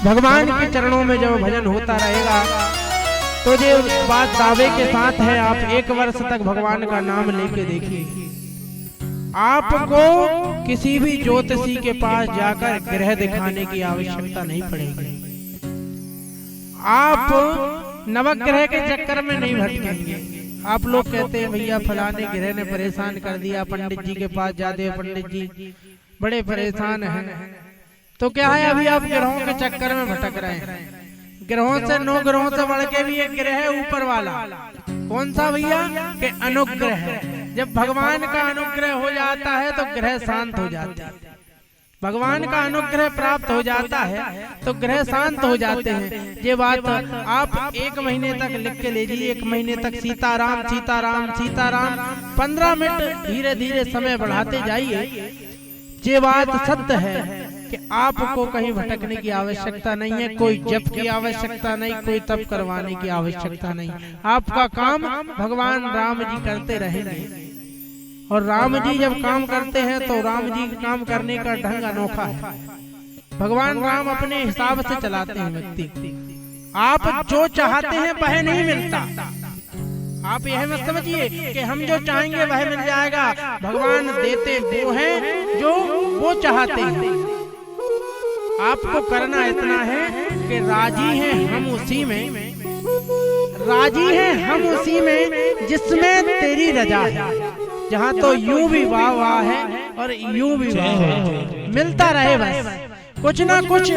भगवान के चरणों में जब भजन होता रहेगा तो ये बात दावे के साथ है। आप 1 वर्ष तक भगवान का नाम लेके देखिए, आपको किसी भी ज्योतिषी के पास जाकर ग्रह दिखाने की आवश्यकता नहीं पड़ेगी। आप नवग्रह के चक्कर में नहीं भटकेंगे। आप लोग कहते हैं भैया फलाने ग्रह ने परेशान कर दिया, पंडित जी के पास जाते हैं, पंडित जी बड़े परेशान हैं। तो क्या है, अभी आप ग्रहों के चक्कर में भटक रहे हैं। ग्रहों से 9 ग्रहों से बढ़ के भी एक ग्रह है ऊपर वाला। कौन सा भैया? कि अनुग्रह। जब भगवान का अनुग्रह हो जाता है तो ग्रह शांत हो जाते हैं। भगवान का अनुग्रह प्राप्त हो जाता है तो ग्रह शांत हो जाते हैं। ये बात आप 1 महीने तक लिख के लीजिए। 1 महीने तक सीताराम सीताराम सीताराम 15 मिनट धीरे धीरे समय बढ़ाते जाइए। ये बात सत्य है कि आपको कहीं भटकने की आवश्यकता नहीं है, कोई जप की आवश्यकता नहीं, कोई तप करवाने की आवश्यकता नहीं। आपका काम भगवान राम जी करते रहेंगे। और राम जी जब काम करते हैं तो राम जी काम करने का ढंग अनोखा है। भगवान राम अपने हिसाब से चलाते हैं व्यक्ति को। आप जो चाहते हैं वह नहीं मिलता। आप यह मत समझिए कि हम जो चाहेंगे वह मिल जाएगा। भगवान देते वो हैं जो वो चाहते हैं। आपको करना इतना है कि राजी हैं हम उसी में, राजी हैं हम उसी में जिसमें तेरी रजा है। जहाँ तो यूं भी वाह वाह है और यूं भी वाह है, मिलता रहे बस, कुछ ना कुछ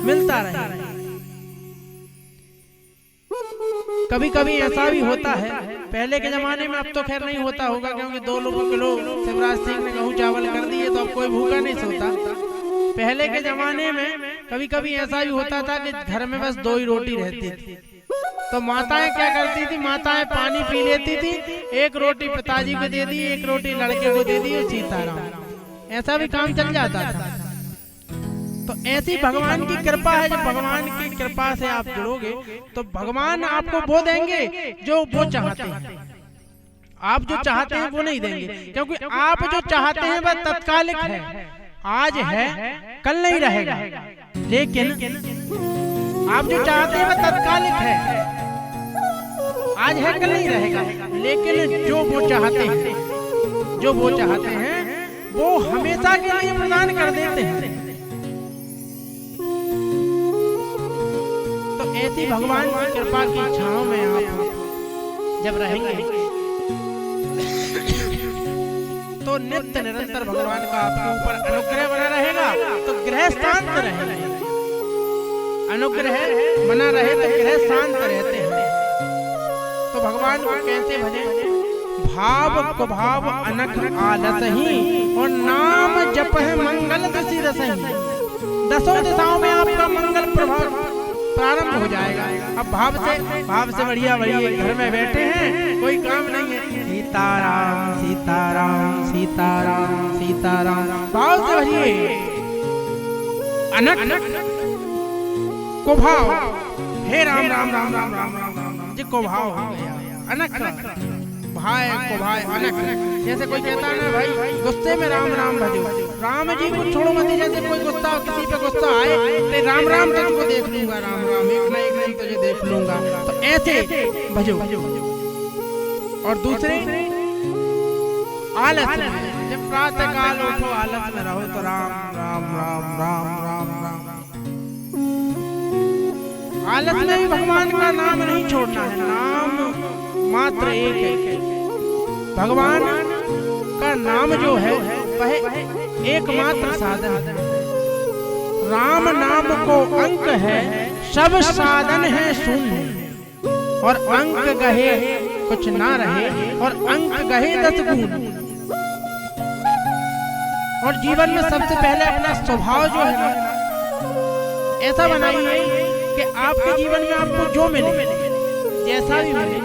मिलता रहे। कभी कभी ऐसा भी होता है, पहले के जमाने में, अब तो खैर नहीं होता होगा क्योंकि 2 किलो शिवराज सिंह ने गेहूं चावल कर दिए तो अब कोई भूखा नहीं सोता। पहले के जमाने में कभी कभी ऐसा भी होता था कि घर में बस 2 ही रोटी रहती थी। तो माताएं क्या करती थी, माताएं पानी पी लेती थी, 1 रोटी पिताजी को दे दी, 1 रोटी लड़के को दे दी और सीताराम, ऐसा भी काम चल जाता था। तो ऐसी भगवान की कृपा है। जब भगवान की कृपा से आप जुड़ोगे तो भगवान आपको वो देंगे जो वो चाहते हैं। आप जो चाहते हैं वो नहीं देंगे, क्योंकि आप जो चाहते हैं वह तत्कालिक है, आज है कल नहीं रहेगा। लेकिन आप जो चाहते हैं वह तत्कालिक है, आज है कल नहीं रहेगा। लेकिन जो वो चाहते हैं, जो वो चाहते हैं वो हमेशा के लिए प्रदान कर देते हैं। तो ऐसी भगवान की कृपा की छांव में आप जब रहेंगे तो नित्य निरंतर भगवान का आपके ऊपर अनुग्रह बना रहेगा। तो ग्रह शांत रहेगा, अनुग्रह बना रहे तो ग्रह शांत रहते हैं। तो भगवान को कैसे भजे? भाव को भाव अनख आलस ही और नाम जप है मंगल दसी रसही। 10 दिशाओं में आपका मंगल प्रभाव प्रारंभ हो जाएगा। अब भाव से बढ़िया घर में बैठे हैं, कोई काम नहीं है, सीताराम सीताराम सीताराम सीताराम भाव से भरिए। अनख को भाव, हे राम राम राम राम राम राम राम जी को भाव हो गया। अनख भाई को भाई अनख, जैसे कोई कहता है ना भाई गुस्से में राम राम भजो, राम जी को छोड़ो मत। जैसे कोई गुस्सा, किसी पे गुस्सा आए तो राम राम तुझको देख लूंगा, राम राम एक ना एक दिन तुझे देख लूंगा, तो ऐसे भजो। और दूसरे आलस में, जब प्रातः काल उठो आलस में रहो तो राम राम राम राम राम राम। आलस में भी भगवान का नाम नहीं छोड़ना है, नाम मात्र एक है। भगवान का नाम जो है वह एकमात्र साधन है। राम नाम को अंक है, सब साधन है शून्य। और अंक गहे कुछ ना रहे, और अंक गहे 10 गुण। और जीवन में सबसे पहले अपना स्वभाव जो है ना ऐसा बनाइए कि आपके जीवन में आपको जो मिले, जैसा भी मिले,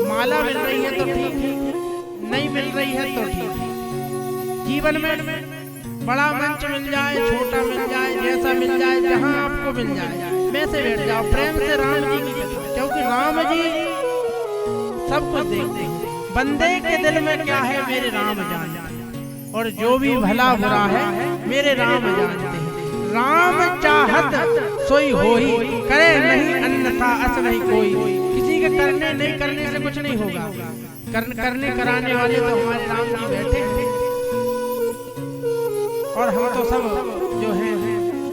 माला मिल रही है तो ठीक, नहीं मिल रही है तो ठीक। जीवन में बड़ा मंच मिल जाए, छोटा मिल जाए, जैसा मिल जाए, जहां आपको मिल जाए वैसे बैठ जाओ, प्रेम से राम जी की कथा, क्योंकि राम जी सब कुछ देखते हैं। बंदे के दिल में क्या है मेरे राम जानते हैं, और जो भी भला बुरा है मेरे राम जानते हैं। राम चाहत सोई होई, करे नहीं अन्यथा अस नहीं कोई। किसी के करने नहीं करने से कुछ नहीं होगा, करने कराने वाले तो हमारे राम जी बैठे हैं। और हम तो सब जो हैं,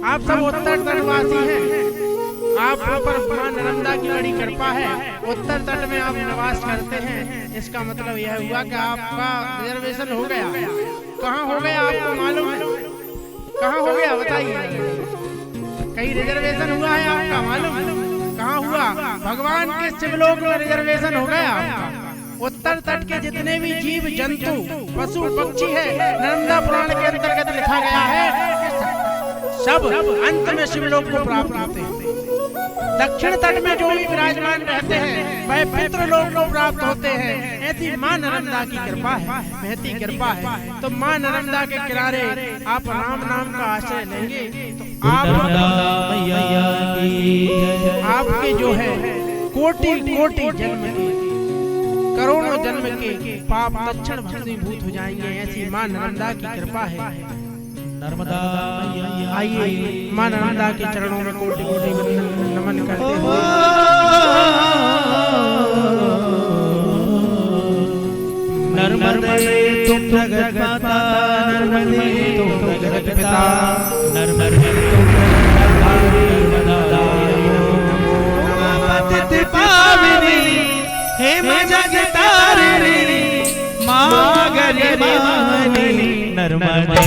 आप सब उत्तर तटवासी हैं, आप ऊपर मां नर्मदा की बड़ी कृपा है, उत्तर तट में आप निवास करते हैं। इसका मतलब यह हुआ कि आपका रिजर्वेशन हो गया। कहाँ हो गया आपको मालूम है? कहाँ हो गया बताइए? कहीं रिजर्वेशन हुआ है आपका मालूम? कहाँ हुआ? भगवान के शिवलोक में रिजर्वेशन हो गया आपका। उत्तर तट के जितने भी जीव जंतु पशु पक्षी है, नर्मदा पुराण के अंतर्गत लिखा गया है कि सब अंत में शिवलोक को प्राप्त होते हैं। दक्षिण तट में जो भी विराजमान रहते हैं वह पितृलोक को प्राप्त होते हैं। ऐसी मां नर्मदा की कृपा है, महती कृपा है। तो मां नर्मदा के किनारे आप राम नाम का आश्रय लेंगे तो आपके जो है कोटि कोटि जन्म के, करोड़ों जन्म के पाप तत्क्षण भस्मीभूत हो जाएंगे। ऐसी मां नर्मदा की कृपा है। नर्मदा आइए मां नर्मदा के चरणों में कोटि कोटि नमन करते हुए नर्मदे तुम जगत माता, नर्मदे तुम जगत पिता, नर्मदे तुम जगत पाविनी, हे मां जगतारिणी, मां गरिमानी, नर्मदे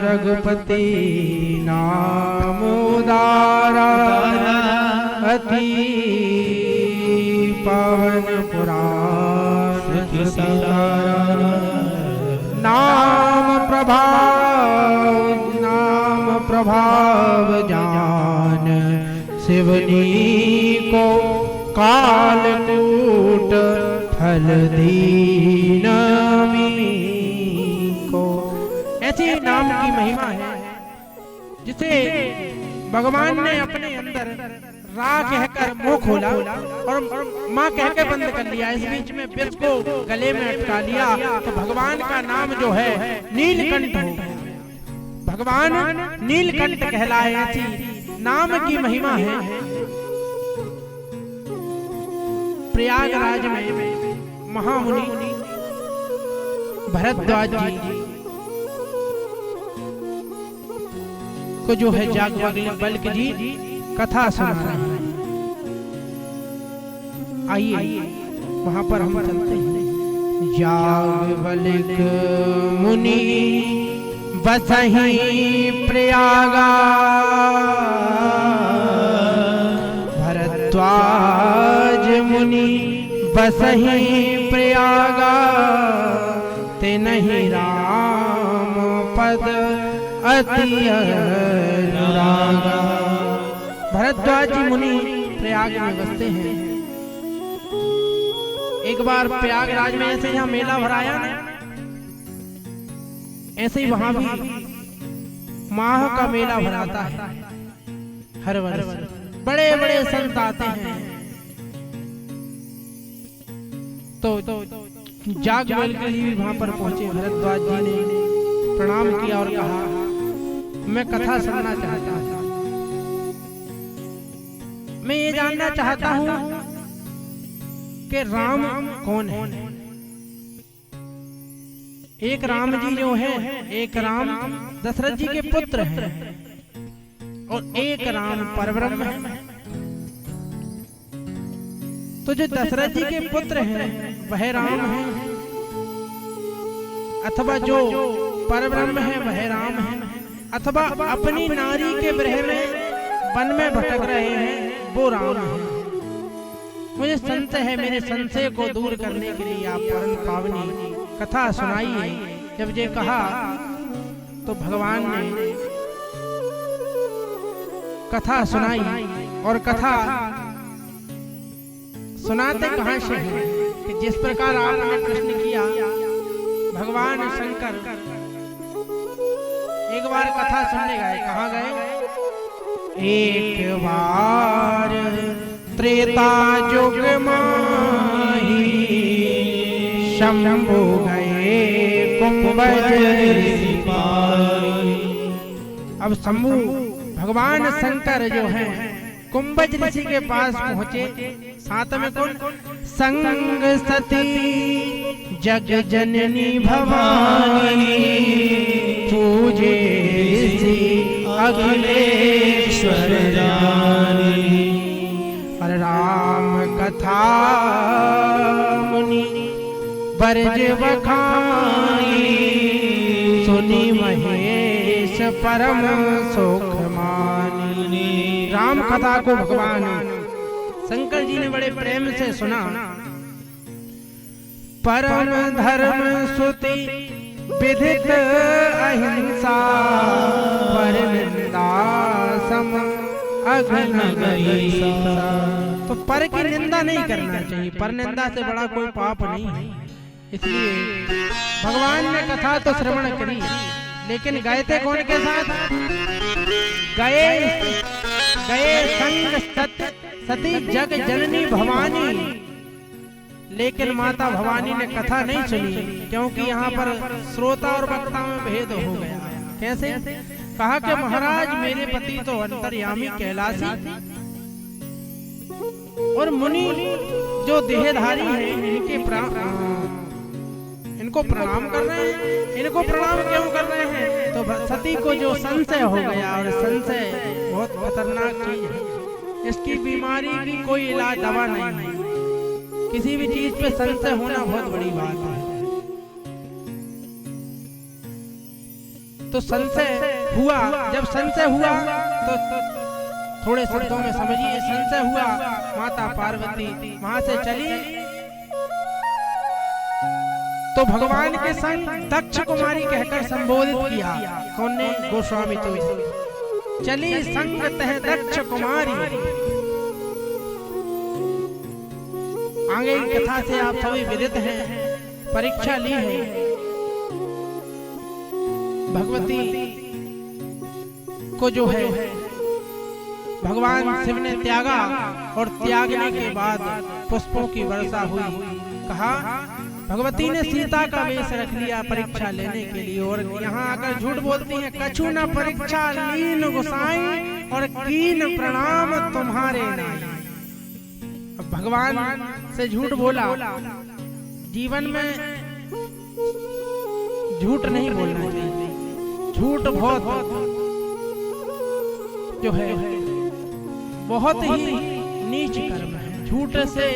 रघुपति नाम उदारा अति पावन पुराण नाम प्रभाव जान शिवनी को कालकूट फल दीनमी को। ऐसी नाम की महिमा है जिसे भगवान ने अपने अंदर रा कहकर मुंह खोला और माँ कहकर बंद कर लिया। इस बीच में विष को गले में अटका लिया तो भगवान का नाम जो है नीलकंठ हो गया। भगवान नीलकंठ कहलाए। ऐसी नाम की महिमा है। प्रयागराज में महामुनि भरद्वाज जी को जो है जागवल्क जी कथा सुना रहे हैं। आइए वहां पर हम चलते हैं। याज्ञवल्क्य मुनि बसहि प्रयागा, भरद्वाज मुनि बसहि प्रयागा, ते नहीं राम पद अति अनुरागा। भरद्वाज जी मुनि प्रयाग में बसते हैं। एक बार प्रयागराज में ऐसे यहाँ मेला भराया ना, ऐसे ही वहां भी माह का मेला भराता है हर वर्ष। बड़े बड़े संत आते हैं। तो जागवल्क्य जी वहां पर पहुंचे। भरद्वाज जी ने प्रणाम किया और कहा, मैं कथा सुनना चाहता हूं। मैं ये जानना चाहता हूं कि राम कौन है। एक राम जी जो है, एक राम दशरथ जी के पुत्र हैं और एक राम परब्रह्म है। तो जो दशरथ जी के पुत्र हैं वह राम है, अथवा जो परब्रह्म है वह राम है, अथवा अपनी नारी के विरह में वन में भटक रहे हैं वो राम है। मुझे संशय है, मेरे संशय को दूर करने के लिए आप परम पावनी कथा सुनाइए। जब ये कहा तो भगवान ने कथा सुनाई। और कथा सुनाते कहां से है कि जिस प्रकार आपने प्रश्न किया, भगवान शंकर एक बार कथा सुनने गए। कहाँ गए? एक बार त्रेता युग माही, शंभु गए कुंभज सिपाही। अब शंभु भगवान शंकर जो है कुंभज ऋषि के पास पहुंचे। साथ में कौन? संग सती जग जननी भवानी, पूजे ऋषि अखिलेश्वर जानी। और राम कथा मुनि बरज बखानी, सुनी महेश परम सुख मानी। राम कथा को भगवान शंकर जी ने बड़े प्रेम से सुना। परम धर्म सुति विदित अहिंसा, पर निंदा सम अघनगीसा। तो पर की निंदा नहीं करना चाहिए, पर निंदा से बड़ा कोई पाप नहीं है। इसलिए भगवान ने कथा तो श्रवण करी, लेकिन गए थे कौन के साथ? गए संग सती जग जननी भवानी। लेकिन माता भवानी ने कथा नहीं सुनी, क्योंकि यहाँ पर श्रोता और वक्ता में भेद हो गया। कैसे? कहा कि महाराज मेरे पति तो अंतर्यामी कैलाशी और मुनि जो देहधारी हैं इनको प्रणाम कर रहे हैं। इनको प्रणाम क्यों कर रहे हैं? तो सती को जो संशय हो गया, और संशय बहुत खतरनाक चीज है। इसकी बीमारी की कोई इलाज दवा नहीं है। किसी भी चीज पे संशय होना बहुत बड़ी बात है। तो संशय हुआ। जब संशय हुआ तो थोड़े शब्दों में समझिए। संशय हुआ, माता पार्वती वहां से चली तो भगवान के संग दक्ष कुमारी कहकर संबोधित किया। कौन ने? गोस्वामी तुलसी। चली संग तह दक्ष कुमारी। आगे की कथा से आप सभी विदित हैं, परीक्षा ली है। भगवती को जो है भगवान शिव ने त्यागा, और त्यागने के बाद पुष्पों की वर्षा हुई। कहा भगवती ने सीता का वेश रख लिया परीक्षा लेने के लिए, और यहाँ आकर झूठ बोलती हैं। कछु न परीक्षा लीन गोसाई, और कीन प्रणाम तुम्हारे नाई। भगवान से झूठ बोला। जीवन में झूठ नहीं बोलना चाहिए। झूठ बहुत जो है बहुत ही नीच कर्म है। झूठ से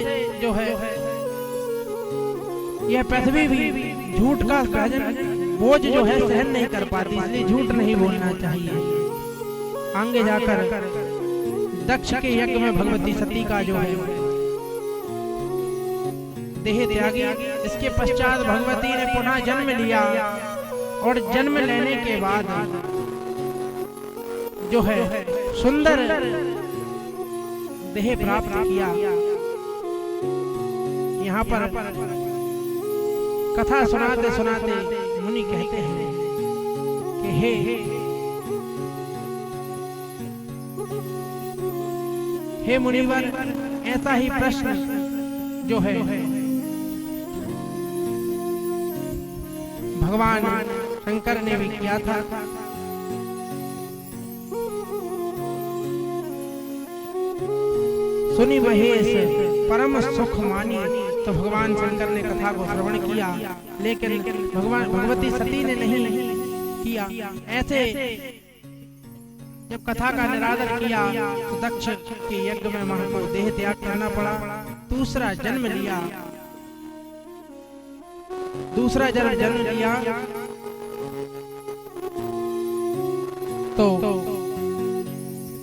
जो है यह पृथ्वी भी झूठ का बोझ जो है सहन नहीं कर पाती, इसलिए झूठ नहीं बोलना चाहिए। आगे जाकर दक्ष के यज्ञ में भगवती सती का जो है देह त्यागी। इसके पश्चात भगवती ने पुनः जन्म लिया और जन्म लेने के बाद जो है सुंदर देह प्राप्त किया। यहाँ पर कथा सुनाते सुनाते मुनि कहते हैं कि हे मुनिवर, ऐसा ही प्रश्न जो है भगवान शंकर ने भी किया था। सुनी महेश परम सुख मानी। तो भगवान शंकर ने कथा को श्रवण किया, लेकिन भगवती सती ने नहीं किया। ऐसे जब कथा का निरादर किया तो दक्ष के यज्ञ में वहां को देह त्याग करना पड़ा। दूसरा जन्म लिया। तो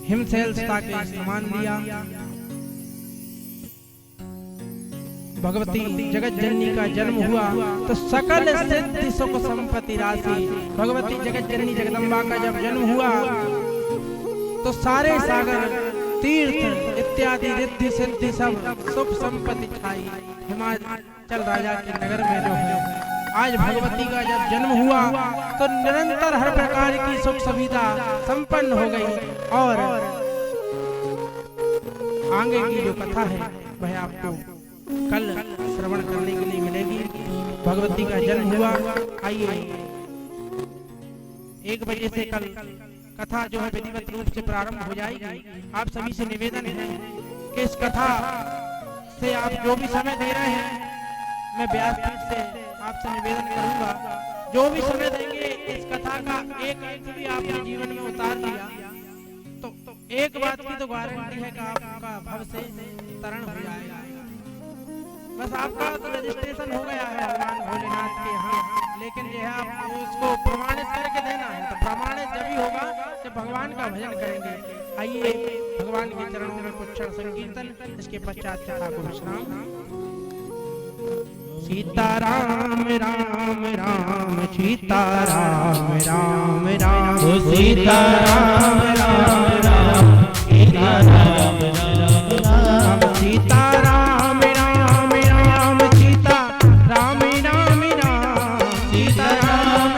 हिमशैलता के समान दिया। भगवती जगत जननी का जन्म हुआ तो सकल सिद्धि सुख संपत्ति राशि। भगवती जगत जननी जगदम्बा का जब जन्म हुआ तो सारे सागर तीर्थ इत्यादि रिद्धि सिद्धि सब सुख संपत्ति छाई। हिमाचल राजा के नगर में जो है आज भगवती का जब जन्म हुआ तो निरंतर हर प्रकार की सुख सुविधा संपन्न हो गई। और आगे की जो कथा है वह आपको कल श्रवण करने के लिए मिलेगी। भगवती का जन्म हुआ। आइए 1 बजे से कल कथा जो है विधिवत रूप से प्रारंभ हो जाएगी। आप सभी से निवेदन है कि इस कथा से आप जो भी समय दे रहे हैं, मैं व्यासपीठ से आपसे निवेदन करूंगा, जो भी समय देंगे इस कथा का एक अर्थ भी आपके जीवन में उतार दिया तो एक बात की तो गारंटी है कि आपका भव से तरण हो जाएगा। बस आपका तो रजिस्ट्रेशन हो गया है भगवान भोलेनाथ के यहाँ, लेकिन यह आप उसको प्रमाणित करके देना है। तो प्रमाणित जब ही होगा जब भगवान का भजन करेंगे। आइए भगवान के चरणों में कुछ क्षण संकीर्तन, इसके पश्चात कथा को विश्राम। सीताराम राम राम सीताराम राम राम सीताराम राम राम सीताराम राम राम सीताराम राम राम सीता राम राम राम सीताराम राम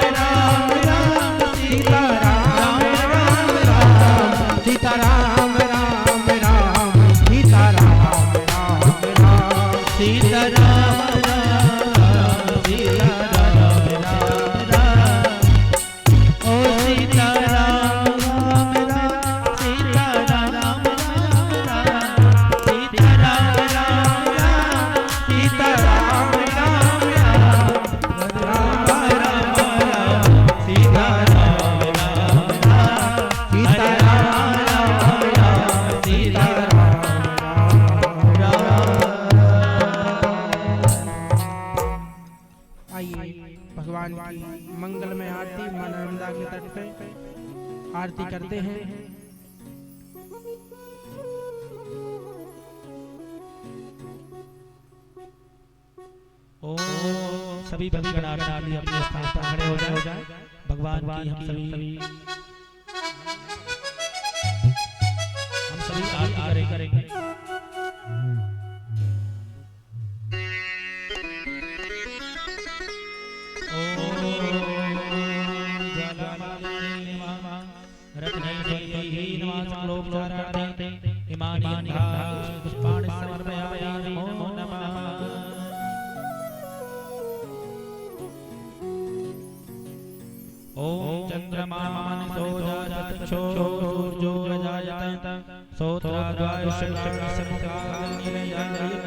राम सीताराम राम राम सीताराम राम राम सीताराम राम राम सीताराम मंगलमय आरती मां नर्मदा के तट पे आरती करते हैं। ओम सभी भक्तगण आरती अपने स्थान पर खड़े हो जाए। भगवान की हम सभी आरती करेंगे। ओम चंद्रमान सोजायत सूर्यो रजायत सोत्राद्वायुषं समुखाग्निर्जायत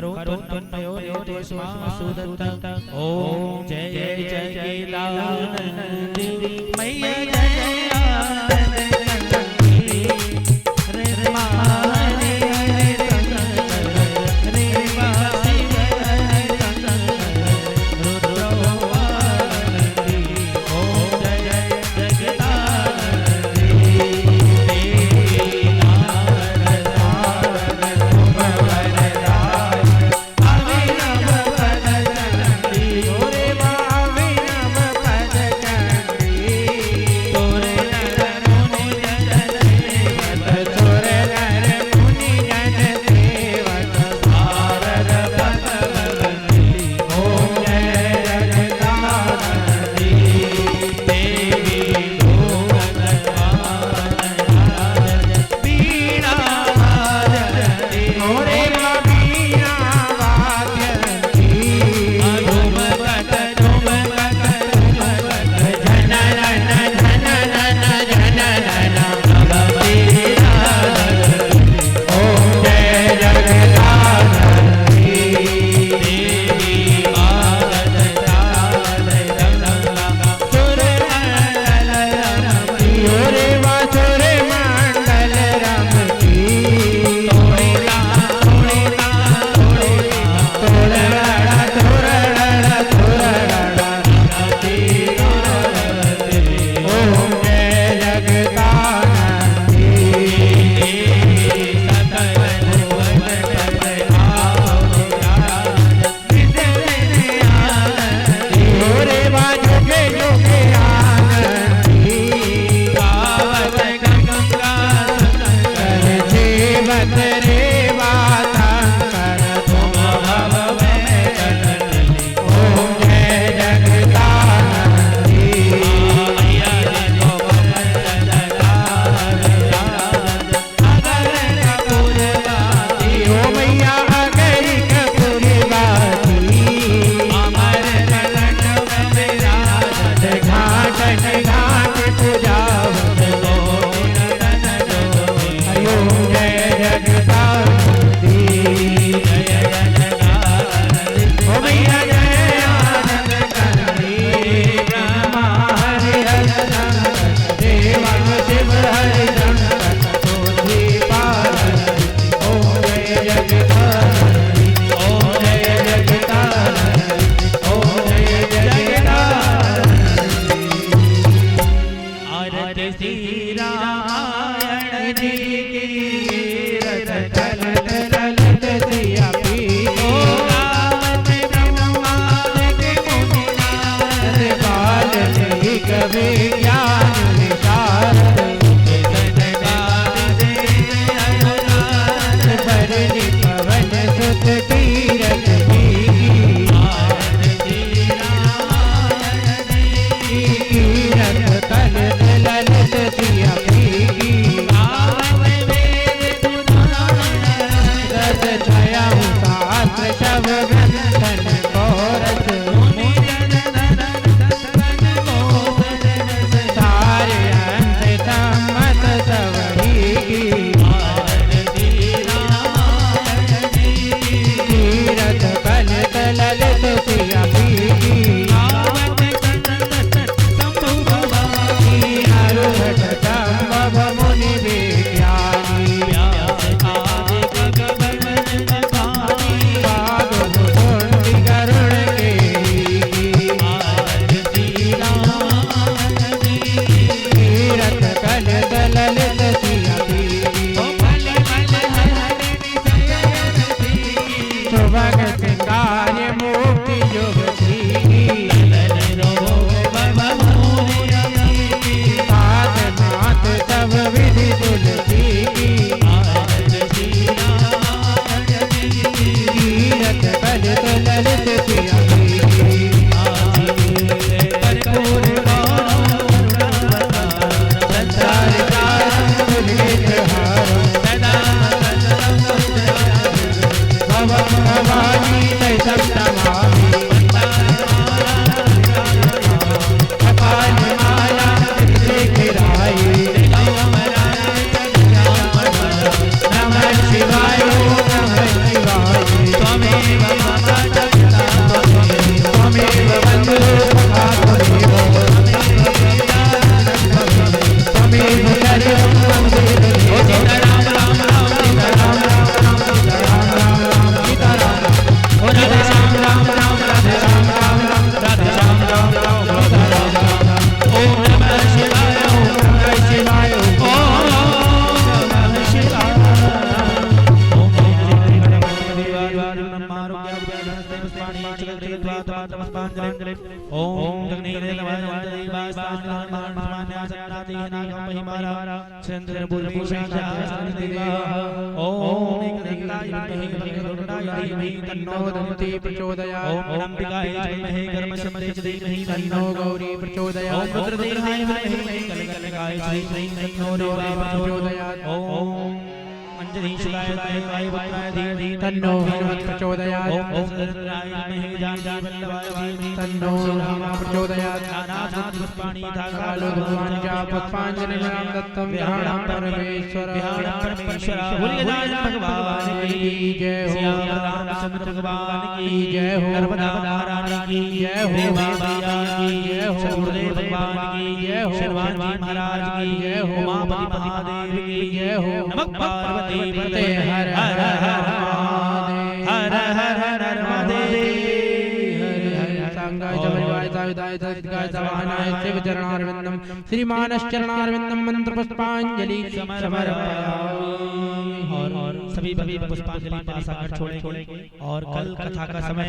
करो तन्मयो देशमा सुदत्त ओम जय जय जय केदारनंद मैया जय आनंद रे मारे रे वासी रुद्रवानंदी ओम जय जय जय केदारनंदी दलित्वा तमस्पाञ्जलिं ओम जगनीरे नमः ओम तन्नो दन्ति प्रचोदयात् ओम अंबिकाय विद्महे कर्मशमते धीमहि तन्नो गौरी प्रचोदयात् ओम रुद्रदेहाय विद्महे कलकलकाय धीमहि तन्नो देवी प्रचोदयात् ओम अंजनी शिवाय विद्महे वायुपुत्राय धीमहि तन्नो हनुमत् प्रचोदयात् ओम रुद्राय विद्महे जानकीवल्लभाय धीमहि तन्नो राम प्रचोदयात् नानाथ पुष्पाणि कालो भगवान जा पुष्पांजलिं दत्तं विहारं परमेश्वर बोलिए जय भगवान की जय हो श्याम रामचंद्र भगवान की जय हो नर्मदा महारानी की जय हो देवा मैया की जय हो सदगुरुदेव भगवान की जय हो शर्वानी महाराज की जय हो उमापति महादेव की जय हो नमः पार्वती पते हर हर हर हर हर हर महादेव सांगाय जमनिवाय दाविदाय दत्तगाय दवाहनाय शिव चरणारविंदम श्रीमानश्चरणारविंदम मंत्र पुष्पांजलि समर्पयामि। और सभी पुष्पांजलि पास आकर छोड़ेंगे और कल कथा का समय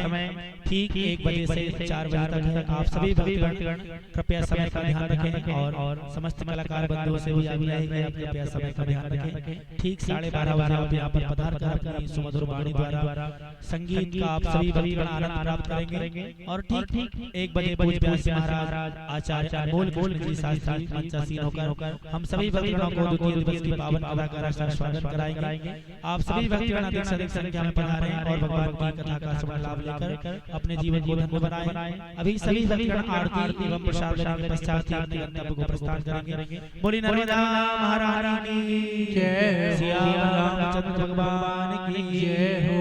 ठीक 1 बजे से 4 बजे तक है। आप सभी भक्तगण कृपया समय का ध्यान रखें और समस्त कलाकार बंधुओं से भी आग्रह है कि आप कृपया समय का ध्यान रखें। ठीक 12:30 बजे आप यहाँ पर पधार कर अपनी सुमधुर वाणी द्वारा संगीत का आप सभी भक्तगण आनंद प्राप्त करेंगे। और ठीक 1 बजे पूज्य व्यास महाराज आचार्य अनमोल कृष्ण जी शास्त्री मंचासीन होकर हम सभी भक्तगणों को द्वितीय दिवस की पावन कथा का स्वागत कराएंगे। आप सभी भक्तगण अधिक से अधिक संख्या में पधारें और भगवान की कथा का श्रवण लाभ लेकर अपने जीवन को धन्य बनाएं। अभी सभी भक्तगण आरती एवं प्रसाद लेने के पश्चात ही अपने गंतव्य को प्रस्थान करेंगे। बोली नर्मदा महारानी की जय, श्याम रामचंद्र भगवान की जय हो।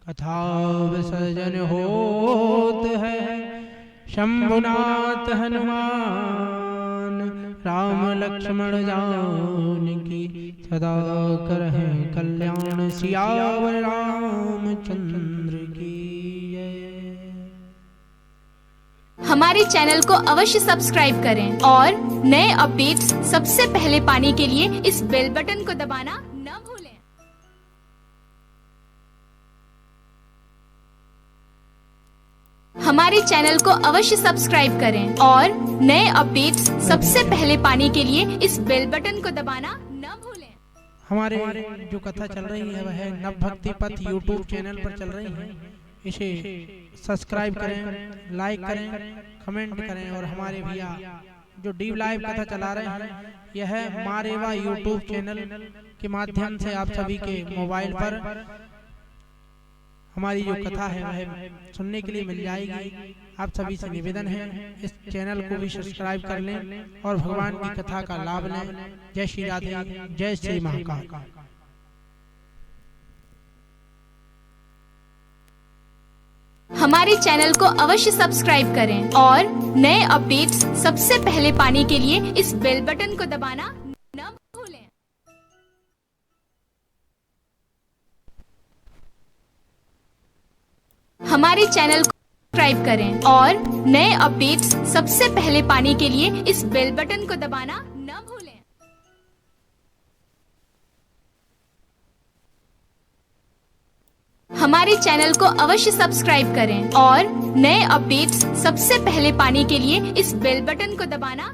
कथा विसर्जन होत है शंभुनाथ हनुमान राम लक्ष्मण जानकी सदा करहिं कल्याण सियावर रामचंद्र की जय। हमारे चैनल को अवश्य सब्सक्राइब करें और नए अपडेट्स सबसे पहले पाने के लिए इस बेल बटन को दबाना न भूलें। हमारे चैनल को अवश्य सब्सक्राइब करें और नए अपडेट्स सबसे पहले पाने के लिए इस बेल बटन को दबाना न भूलें। हमारे जो कथा चल रही है वह नव भक्ति पथ यूट्यूब चैनल पर चल रही है। इसे सब्सक्राइब करें, लाइक करें, कमेंट करें और हमारे भैया जो डीप लाइव कथा चला रहे हैं यह मारेवा यूट्यूब चैनल के माध्यम से आप सभी के मोबाइल पर हमारी जो कथा है वह सुनने के लिए मिल जाएगी। आप सभी से निवेदन है इस चैनल को भी सब्सक्राइब कर लें और भगवान की कथा का लाभ लें। जय श्री राधे, जय श्री महाकाल। हमारे चैनल को अवश्य सब्सक्राइब करें और नए अपडेट्स सबसे पहले पाने के लिए इस बेल बटन को दबाना न भूलें। हमारे चैनल को सब्सक्राइब करें और नए अपडेट्स सबसे पहले पाने के लिए इस बेल बटन को दबाना न भूलें। हमारे चैनल को अवश्य सब्सक्राइब करें और नए अपडेट्स सबसे पहले पाने के लिए इस बेल बटन को दबाना